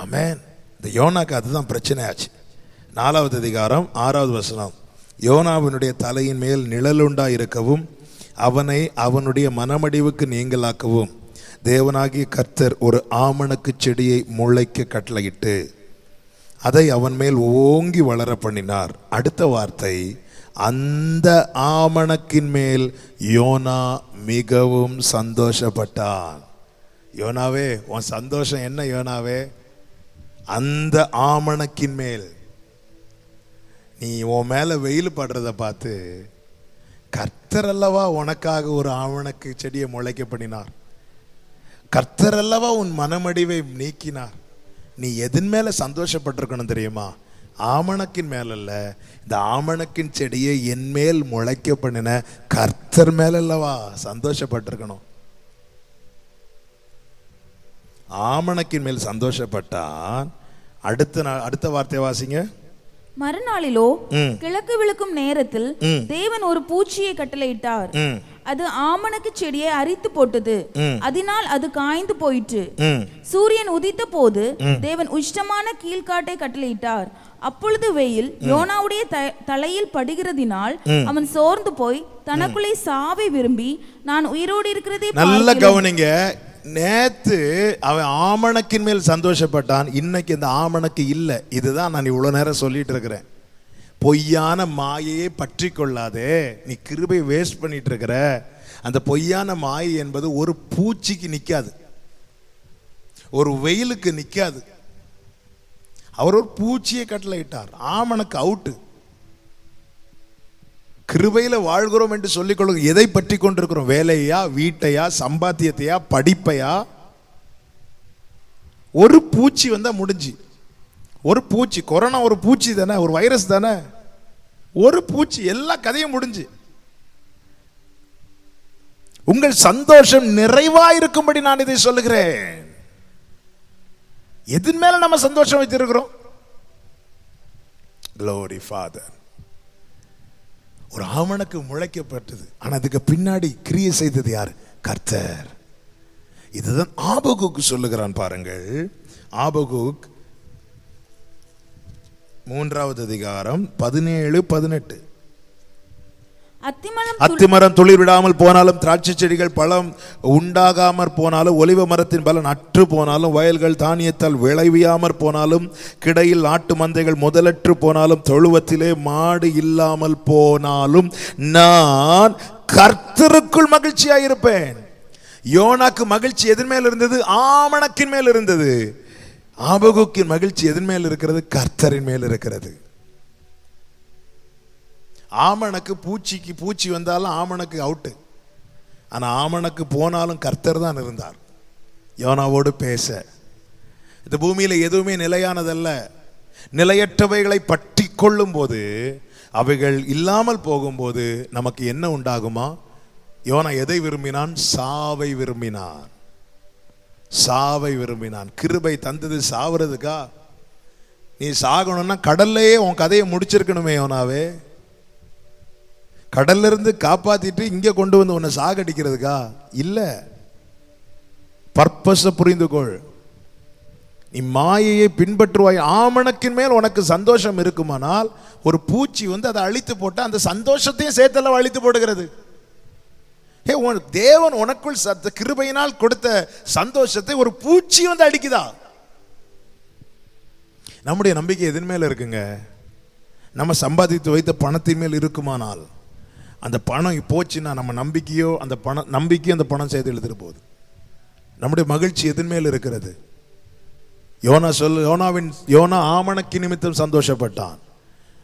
ஆமென். இந்த யோனாக்கு அதுதான் பிரச்சனை ஆச்சு. 4வது அதிகாரம் 6வது வசனம், யோனாவினுடைய தலையின் மேல் நிழலுண்டா இருக்கவும் அவனை அவனுடைய மனமடிவுக்கு நீங்களாக்கவும் தேவனாகிய கர்த்தர் ஒரு ஆமணக்கு செடியை முளைக்க கட்டளையிட்டு அதை அவன் மேல் ஓங்கி வளர பண்ணினார். அடுத்த வார்த்தை, அந்த ஆமணக்கின் மேல் யோனா மிகவும் சந்தோஷப்பட்டான். யோனாவே, உன் சந்தோஷம் என்ன யோனாவே? அந்த ஆமணக்கின் மேல் நீ உன் மேல வெயில் படுறத பார்த்து கர்த்தர் அல்லவா உனக்காக ஒரு ஆமணக்கு செடியை முளைக்க பண்ணினார். கர்த்தர் அல்லவா உன் மனமடிவை நீக்கினார். நீ எதன் மேல சந்தோஷப்பட்டிருக்கணும் தெரியுமா? ஆமணக்கின் மேல அல்ல, இந்த ஆமணக்கின் செடியை என் மேல் முளைக்க பண்ணின கர்த்தர் மேல அல்லவா சந்தோஷப்பட்டிருக்கணும். ஆமணக்கின் மேல் சந்தோஷப்பட்டான். அடுத்த வார்த்தை வாசிங்க. மறுநாளிலோ கிழக்கு விழுக்கும் நேரத்தில் தேவன் ஒரு பூச்சியை கட்டளையிட்டார். அது ஆமணக்கு செடியை அரித்து போட்டது, அதனால் அது காய்ந்து போயிற்று. சூரியன் உதித்த போது தேவன் உஷ்டமான கீழ்காட்டை கட்டளையிட்டார். அப்பொழுது வெயில் யோனாவுடைய தலையில் படுகிறதினால் அவன் சோர்ந்து போய் தனக்குள்ளே சாவை விரும்பி, நான் உயிரோடு இருக்கிறதே. நல்ல கவனிங்க. நேத்து அவன் ஆமணக்கின் மேல் சந்தோஷப்பட்டான், இன்னைக்கு இந்த ஆமணக்கு இல்லை. இதுதான் நான் இவ்வளவு நேரம் சொல்லிட்டு இருக்கிறேன். பொய்யான மாயையை பற்றி கொள்ளாதே. நீ கிருபை வேஸ்ட் பண்ணிட்டு இருக்கிற. அந்த பொய்யான மாயை என்பது ஒரு பூச்சிக்கு நிக்காது, ஒரு வெயிலுக்கு நிக்காது. அவர் ஒரு பூச்சியை கட்டளையிட்டார். ஆமணக்கு அவுட்டு. கிருபையில வாழ்கிறோம் என்று சொல்லிக் கொள்ளுங்க. எதை பற்றி கொண்டிருக்கிறோம்? வேலையா, வீட்டையா, சம்பாத்தியத்தையா, படிப்பையா? ஒரு பூச்சி வந்தா முடிஞ்சு. ஒரு பூச்சி, கொரோனா ஒரு பூச்சி தானே, ஒரு வைரஸ் தானே, ஒரு பூச்சி, எல்லா கதையும் முடிஞ்சு. உங்கள் சந்தோஷம் நிறைவா இருக்கும்படி நான் இதை சொல்லுகிறேன். எதன் மேல நம்ம சந்தோஷம் வைத்திருக்கிறோம்? Glory Father. ஒரு ஆமணக்கு முளைக்கப்பட்டது, ஆனா அதுக்கு பின்னாடி கிரியை செய்தது யார்? கர்த்தர். இதுதான் ஆபகுக் சொல்லுகிறான் பாருங்கள். ஆபகுக் 3வது அதிகாரம் 17-18. அத்திமரம் துளிர் விடாமல் போனாலும், திராட்சை செடிகள் பழம் உண்டாகாமற் போனாலும், ஒலிவ மரத்தின் பலன் அற்று போனாலும், வயல்கள் தானியத்தால் விளைவியாமற் போனாலும், கிடையில் ஆட்டு மந்தைகள் முதலற்று போனாலும், தொழுவத்திலே மாடு இல்லாமல் போனாலும், நான் கர்த்தருக்குள் மகிழ்ச்சியாயிருப்பேன். யோனாக்கு மகிழ்ச்சி எதன் மேல் இருந்தது? ஆமணக்கின் மேல் இருந்தது. ஆபகுக்கின் மகிழ்ச்சி எதன் மேல் இருக்கிறது? கர்த்தரின் மேல் இருக்கிறது. ஆமணக்கு பூச்சி வந்தாலும் ஆமணக்கு அவுட்டு. ஆனா ஆமணக்கு போனாலும் கர்த்தர் தான் இருந்தார் யோனாவோடு பேச. இந்த பூமியில எதுவுமே நிலையானதல்ல. நிலையற்றவைகளை பற்றி கொள்ளும் போது, அவைகள் இல்லாமல் போகும்போது நமக்கு என்ன உண்டாகுமா? யோனா எதை விரும்பினான்? சாவை விரும்பினான். சாவை விரும்பினான். கிருபை தந்தது சாவுறதுக்கா? நீ சாகணும்னா கடல்லையே உன் கதையை முடிச்சிருக்கணுமே யோனாவே. கடல்ல இருந்து காப்பாத்திட்டு இங்க கொண்டு வந்து உன்னை சாகடிக்கிறதுக்கா? இல்ல. பர்பஸ புரிந்துகொள். நீ மாயையை பின்பற்றுவாய். ஆமணக்கின் மேல் உனக்கு சந்தோஷம் இருக்குமானால், ஒரு பூச்சி வந்து அதை அழித்து போட்ட அந்த சந்தோஷத்தையும் சேர்த்தெல்லாம் அழித்து போடுகிறது. தேவன் உனக்குள் கிருபையினால் கொடுத்த சந்தோஷத்தை ஒரு பூச்சி வந்து அடிக்குதா? நம்முடைய நம்பிக்கை எதன் மேல இருக்குங்க? நம்ம சம்பாதித்து வைத்த பணத்தின் மேல் இருக்குமானால், அந்த பணம் போச்சுன்னா நம்ம நம்பிக்கையோ அந்த பணம் நம்பிக்கையோ அந்த பணம் சேர்த்து எழுதிட்டு போகுது. நம்முடைய மகிழ்ச்சி எதன் மேல் இருக்கிறது? யோனா ஆமணக்கு நிமித்தம் சந்தோஷப்பட்டான்.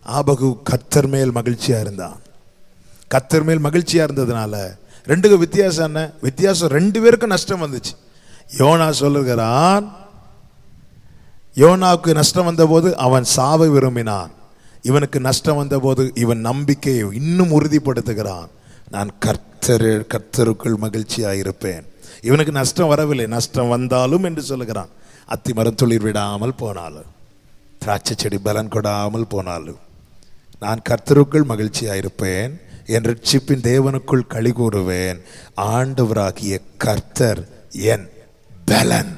ஆபகு கர்த்தர் மேல் மகிழ்ச்சியா இருந்தான். கர்த்தர் மேல் மகிழ்ச்சியா இருந்ததுனால ரெண்டுக்கு வித்தியாசம் என்ன? வித்தியாசம், 2 பேருக்கும் நஷ்டம் வந்துச்சு. யோனா சொல்லுகிறான், யோனாவுக்கு நஷ்டம் வந்த போது அவன் சாவை விரும்பினான். இவனுக்கு நஷ்டம் வந்த போது இவன் நம்பிக்கையை இன்னும் உறுதிப்படுத்துகிறான். நான் கர்த்தருக்குள் மகிழ்ச்சியாயிருப்பேன். இவனுக்கு நஷ்டம் வரவில்லை. நஷ்டம் வந்தாலும் என்று சொல்லுகிறான். அத்திமரம் துளிர் விடாமல் போனாலும், திராட்சை செடி பலன் கொடாமல் போனாலும், நான் கர்த்தருக்குள் மகிழ்ச்சியாயிருப்பேன். என் ரட்சிப்பின் தேவனுக்குள் களி கூறுவேன். ஆண்டவராகிய கர்த்தர் என் பலன்.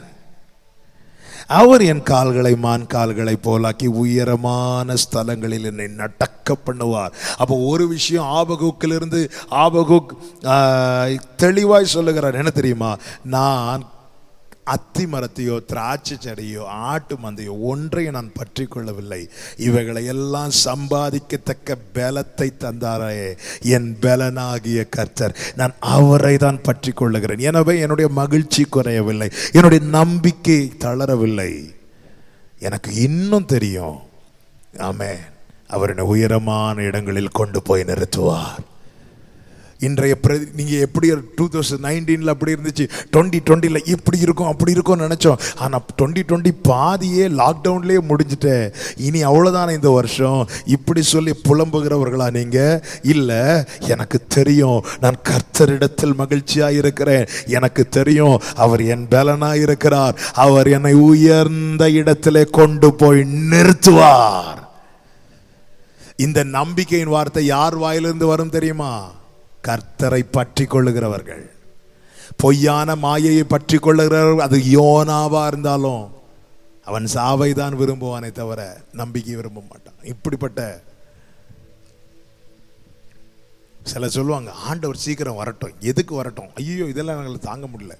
அவர் என் கால்களை மான் கால்களை போலாக்கி உயரமான ஸ்தலங்களில் என்னை நடக்க பண்ணுவார். அப்போ ஒரு விஷயம் ஆபகுக்கிலிருந்து ஆபகுக் தெளிவாய் சொல்லுகிறார். என்ன தெரியுமா? நான் அத்தி மரத்தையோ திராட்சை செடியோ ஆட்டு மந்தையோ ஒன்றையும் நான் பற்றி கொள்ளவில்லை. இவைகளை எல்லாம் சம்பாதிக்கத்தக்க பலத்தை தந்தாரே என் பலனாகிய கர்த்தர், நான் அவரை தான் பற்றி கொள்ளுகிறேன். எனவே என்னுடைய மகிழ்ச்சி குறையவில்லை, என்னுடைய நம்பிக்கை தளரவில்லை. எனக்கு இன்னும் தெரியும், ஆமென், அவர் என்னை உயரமான இடங்களில் கொண்டு போய் நிறுத்துவார். இன்றைய நீங்கள் எப்படி 2019 அப்படி இருந்துச்சு, 2020 இப்படி இருக்கும் அப்படி இருக்கும்னு நினச்சோம். ஆனால் 2020 பாதியே லாக்டவுன்லேயே முடிஞ்சுட்டு, இனி அவ்வளோதானே இந்த வருஷம் இப்படி சொல்லி புலம்புகிறவர்களா நீங்கள்? இல்லை, எனக்கு தெரியும் நான் கர்த்தரிடத்தில் மகிழ்ச்சியாக இருக்கிறேன். எனக்கு தெரியும் அவர் என் பலனாக இருக்கிறார். அவர் என்னை உயர்ந்த இடத்திலே கொண்டு போய் நிறுத்துவார். இந்த நம்பிக்கையின் வார்த்தை யார் வாயிலிருந்து வரும் தெரியுமா? கர்த்தரை பற்றி கொள்ளுகிறவர்கள். பொய்யான மாயையை பற்றி கொள்ளுகிறவர்கள், அது யோனாவா இருந்தாலும் அவன் சாவை தான் விரும்புவானே தவிர நம்பிக்கை விரும்ப மாட்டான். இப்படிப்பட்ட சில சொல்லுவாங்க, ஆண்டவர் சீக்கிரம் வரட்டும். எதுக்கு வரட்டும்? ஐயோ, இதெல்லாம் எங்களுக்கு தாங்க முடியல.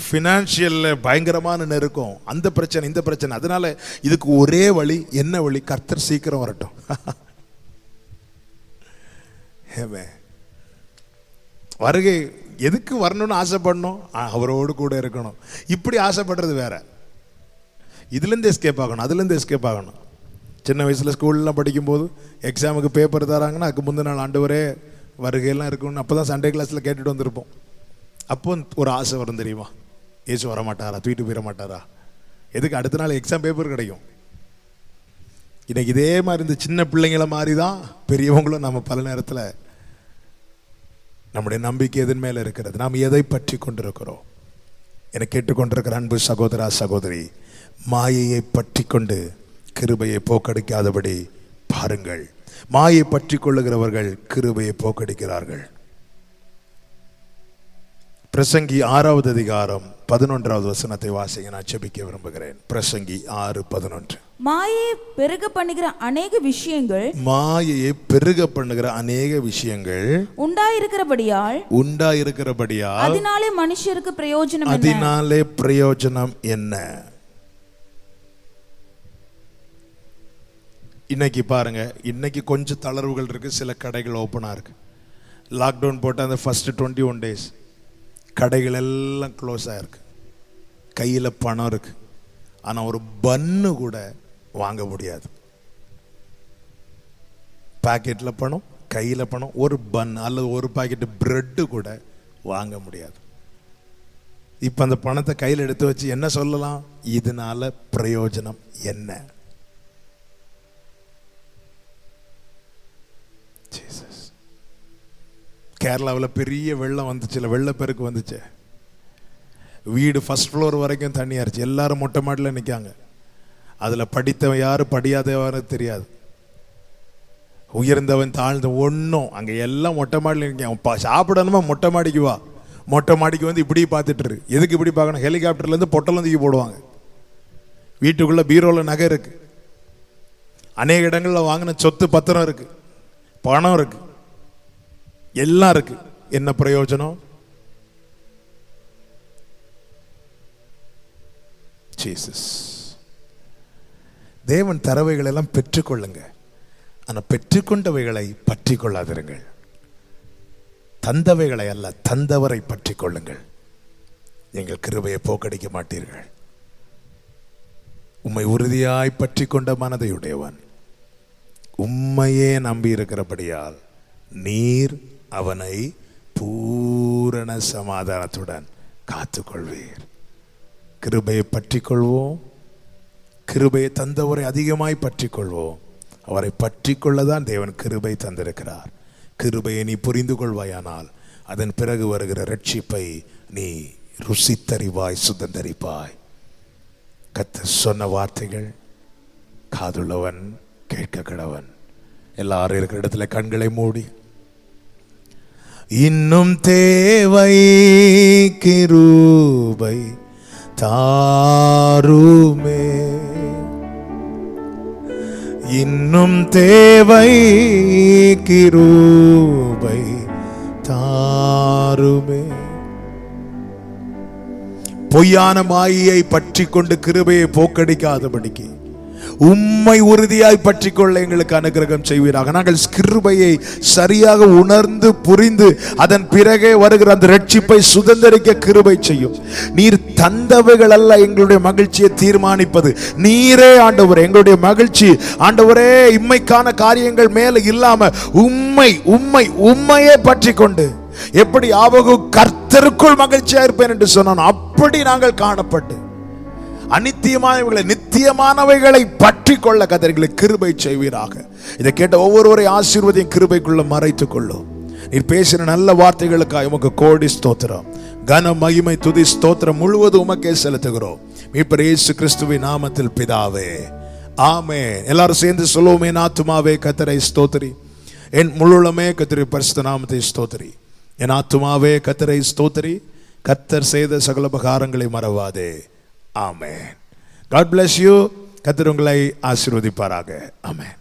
ஃபினான்ஷியல் பயங்கரமான நெருக்கம், அந்த பிரச்சனை இந்த பிரச்சனை. அதனால இதுக்கு ஒரே வழி. என்ன வழி? கர்த்தர் சீக்கிரம் வரட்டும். வருகை எதுக்கு வரணும்னு ஆசைப்படணும்? அவரோடு கூட இருக்கணும். இப்படி ஆசைப்படுறது வேற. இதுலேருந்து எஸ்கேப் ஆகணும், அதுலேருந்து எஸ்கேப் ஆகணும். சின்ன வயசில் ஸ்கூல்லாம் படிக்கும்போது எக்ஸாமுக்கு பேப்பர் தராங்கன்னா அதுக்கு முந்தின நாள் ஆண்டவரே வருகையெல்லாம் இருக்கணும்னு அப்போ தான் சண்டே கிளாஸில் கேட்டுட்டு வந்திருப்போம். அப்போ ஒரு ஆசை வரும் தெரியுமா? ஏசு வர மாட்டாரா, தூக்கிட்டு போயிட மாட்டாரா? எதுக்கு? அடுத்த நாள் எக்ஸாம் பேப்பர் கிடைக்கும். இன்னைக்கு இதே மாதிரி இந்த சின்ன பிள்ளைங்கள மாதிரி தான் பெரியவங்களும் நம்ம பல நேரத்தில் நம்முடைய நம்பிக்கை எதன் மேலே இருக்கிறது, நாம் எதை பற்றி கொண்டிருக்கிறோம். என்னை கேட்டுக்கொண்டிருக்கிற அன்பு சகோதரா சகோதரி, மாயையை பற்றி கொண்டு கிருபையை போக்கடிக்காதபடி பாருங்கள். மாயை பற்றி கொள்ளுகிறவர்கள் கிருபையை போக்கடிக்கிறார்கள். பிரசங்கி 6வது அதிகாரம் 11வது வசனத்தை வாசிங்க. நான் ஜெபிக்க விரும்புகிறேன். பிரசங்கி 6:11. மாயையை பெருக பண்ணுகிற அநேக விஷயங்கள், மாயையை பெருக பண்ணுகிற அநேக விஷயங்கள் உண்டாயிருக்கிறபடியால் அதனாலே மனுஷருக்கு பிரயோஜனம் என்ன? அதனாலே பிரயோஜனம் என்ன? இன்னைக்கு பாருங்க, இன்னைக்கு கொஞ்சம் தளர்வுகள் இருக்கு. சில கடைகள் ஓப்பனா இருக்கு. லாக்டவுன் போட்ட அந்த ஃபர்ஸ்ட் 21 days கடைகள் எல்லாம் க்ளோஸ் ஆயிருக்கு. கையில் பணம் இருக்கு, ஆனால் ஒரு பன்னு கூட வாங்க முடியாது. பாக்கெட்டில் பணம், கையில் பணம், ஒரு பன் அல்லது ஒரு பாக்கெட்டு பிரெட்டு கூட வாங்க முடியாது. இப்போ அந்த பணத்தை கையில் எடுத்து வச்சு என்ன சொல்லலாம்? இதனால பிரயோஜனம் என்ன? கேரளாவில் பெரிய வெள்ளம் வந்துச்சு, வெள்ளப்பெருக்கு வந்துச்சு. வீடு ஃபர்ஸ்ட் ஃப்ளோர் வரைக்கும் தண்ணி ஆயிடுச்சு. எல்லாரும் மொட்டை மாடியில் நிற்காங்க. அதில் படித்தவன் யார், படியாதவன்னு தெரியாது, உயர்ந்தவன் தாழ்ந்த ஒன்றும். அங்கே எல்லாம் மொட்டை மாடியில் நிற்காங்க. சாப்பிடணுமா மொட்டை மாடிக்கு வா, மொட்டை மாடிக்கு வந்து இப்படி பார்த்துட்டு இருக்கு. எதுக்கு இப்படி பார்க்கணும்? ஹெலிகாப்டர்லேருந்து பொட்டலம் தூக்கி போடுவாங்க. வீட்டுக்குள்ளே பீரோவில் நகை இருக்கு, அநேக இடங்களில் வாங்கின சொத்து பத்திரம் இருக்கு, பணம் இருக்கு, எல்லாம் இருக்கு. என்ன பிரயோஜனம்? ஜீசஸ். தேவன் தரவைகள் எல்லாம் பெற்றுக்கொள்ளுங்க, ஆனால் பெற்றுக்கொண்டவைகளை பற்றி கொள்ளாதிருங்கள். தந்தவைகளை அல்ல, தந்தவரை பற்றி கொள்ளுங்கள். நீங்கள் கிருபையை போக்கடிக்க மாட்டீர்கள். உம்மை உறுதியாய் பற்றி கொண்ட மனதையுடையவன் உம்மையே நம்பி இருக்கிறபடியால் நீர் அவனை பூரண சமாதானத்துடன் காத்துக்கொள்வீர். கிருபையை பற்றி கொள்வோம். கிருபையை தந்தவரை அதிகமாய் பற்றி கொள்வோம். அவரை பற்றி கொள்ளதான் தேவன் கிருபை தந்திருக்கிறார். கிருபையை நீ புரிந்து கொள்வாயானால் அதன் பிறகு வருகிற ரட்சிப்பை நீ ருசித்தறிவாய், சுதந்தரிப்பாய். கர்த்தர் சொன்ன வார்த்தைகள் காதுள்ளவன் கேட்க கடவன். எல்லாரும் இருக்கிற இடத்துல கண்களை மூடி, இன்னும் தேவை கிருபை தாருமே, இன்னும் தேவை கிருபை தாருமே. பொய்யான மாயையை பற்றி கொண்டு கிருபையை போக்கடிக்காதபடிக்கு உம்மை உறுதியாய் பற்றி கொள்ள எங்களுக்கு அனுகிரகம் செய்வீராக. நாங்கள் கிருபையை சரியாக உணர்ந்து புரிந்து அதன் பிறகே வருகிற அந்த ரட்சிப்பை சுதந்தரிக்க கிருபை செய்யும். நீர் தந்தவைகள் அல்ல எங்களுடைய மகிழ்ச்சியை தீர்மானிப்பது, நீரே ஆண்டவரே எங்களுடைய மகிழ்ச்சி. ஆண்டவரே, இம்மைக்கான காரியங்கள் மேல இல்லாம உம்மையே பற்றி கொண்டு, எப்படி ஆபகு கர்த்தருக்குள் மகிழ்ச்சியா இருப்பேன் என்று சொன்னான், அப்படி நாங்கள் காணப்பட்டு அநித்தியமானவைகளை நித்தியமானவைகளை பற்றி கொள்ள கர்த்தர் கிருபை செய்வீராக. இதை கேட்ட ஒவ்வொருவரை ஆசீர்வதியும் கிருபைக்குள்ள மறைத்துக் கொள்ளும். நீர் பேசின நல்ல வார்த்தைகளுக்காக உமக்கு கோடி ஸ்தோத்திரம், கன மகிமை துதி ஸ்தோத்திரம் முழுவதும் உமக்கே செலுத்துகிறோம். மீட்பர் இயேசு கிறிஸ்துவின் நாமத்தில் பிதாவே, ஆமென். எல்லாரும் சேர்ந்து சொல்லுவோமே, என் ஆத்துமாவே கர்த்தரை ஸ்தோத்திரி, என் முழுமே கர்த்தருடைய பரிசுத்த நாமத்தை ஸ்தோத்திரி. என் ஆத்துமாவே கர்த்தரை ஸ்தோத்திரி, கர்த்தர் செய்த சகல உபகாரங்களை மறவாதே. ஆமென். God bless you. கர்த்தர் உங்களை ஆசீர்வதிப்பாராக. ஆமென்.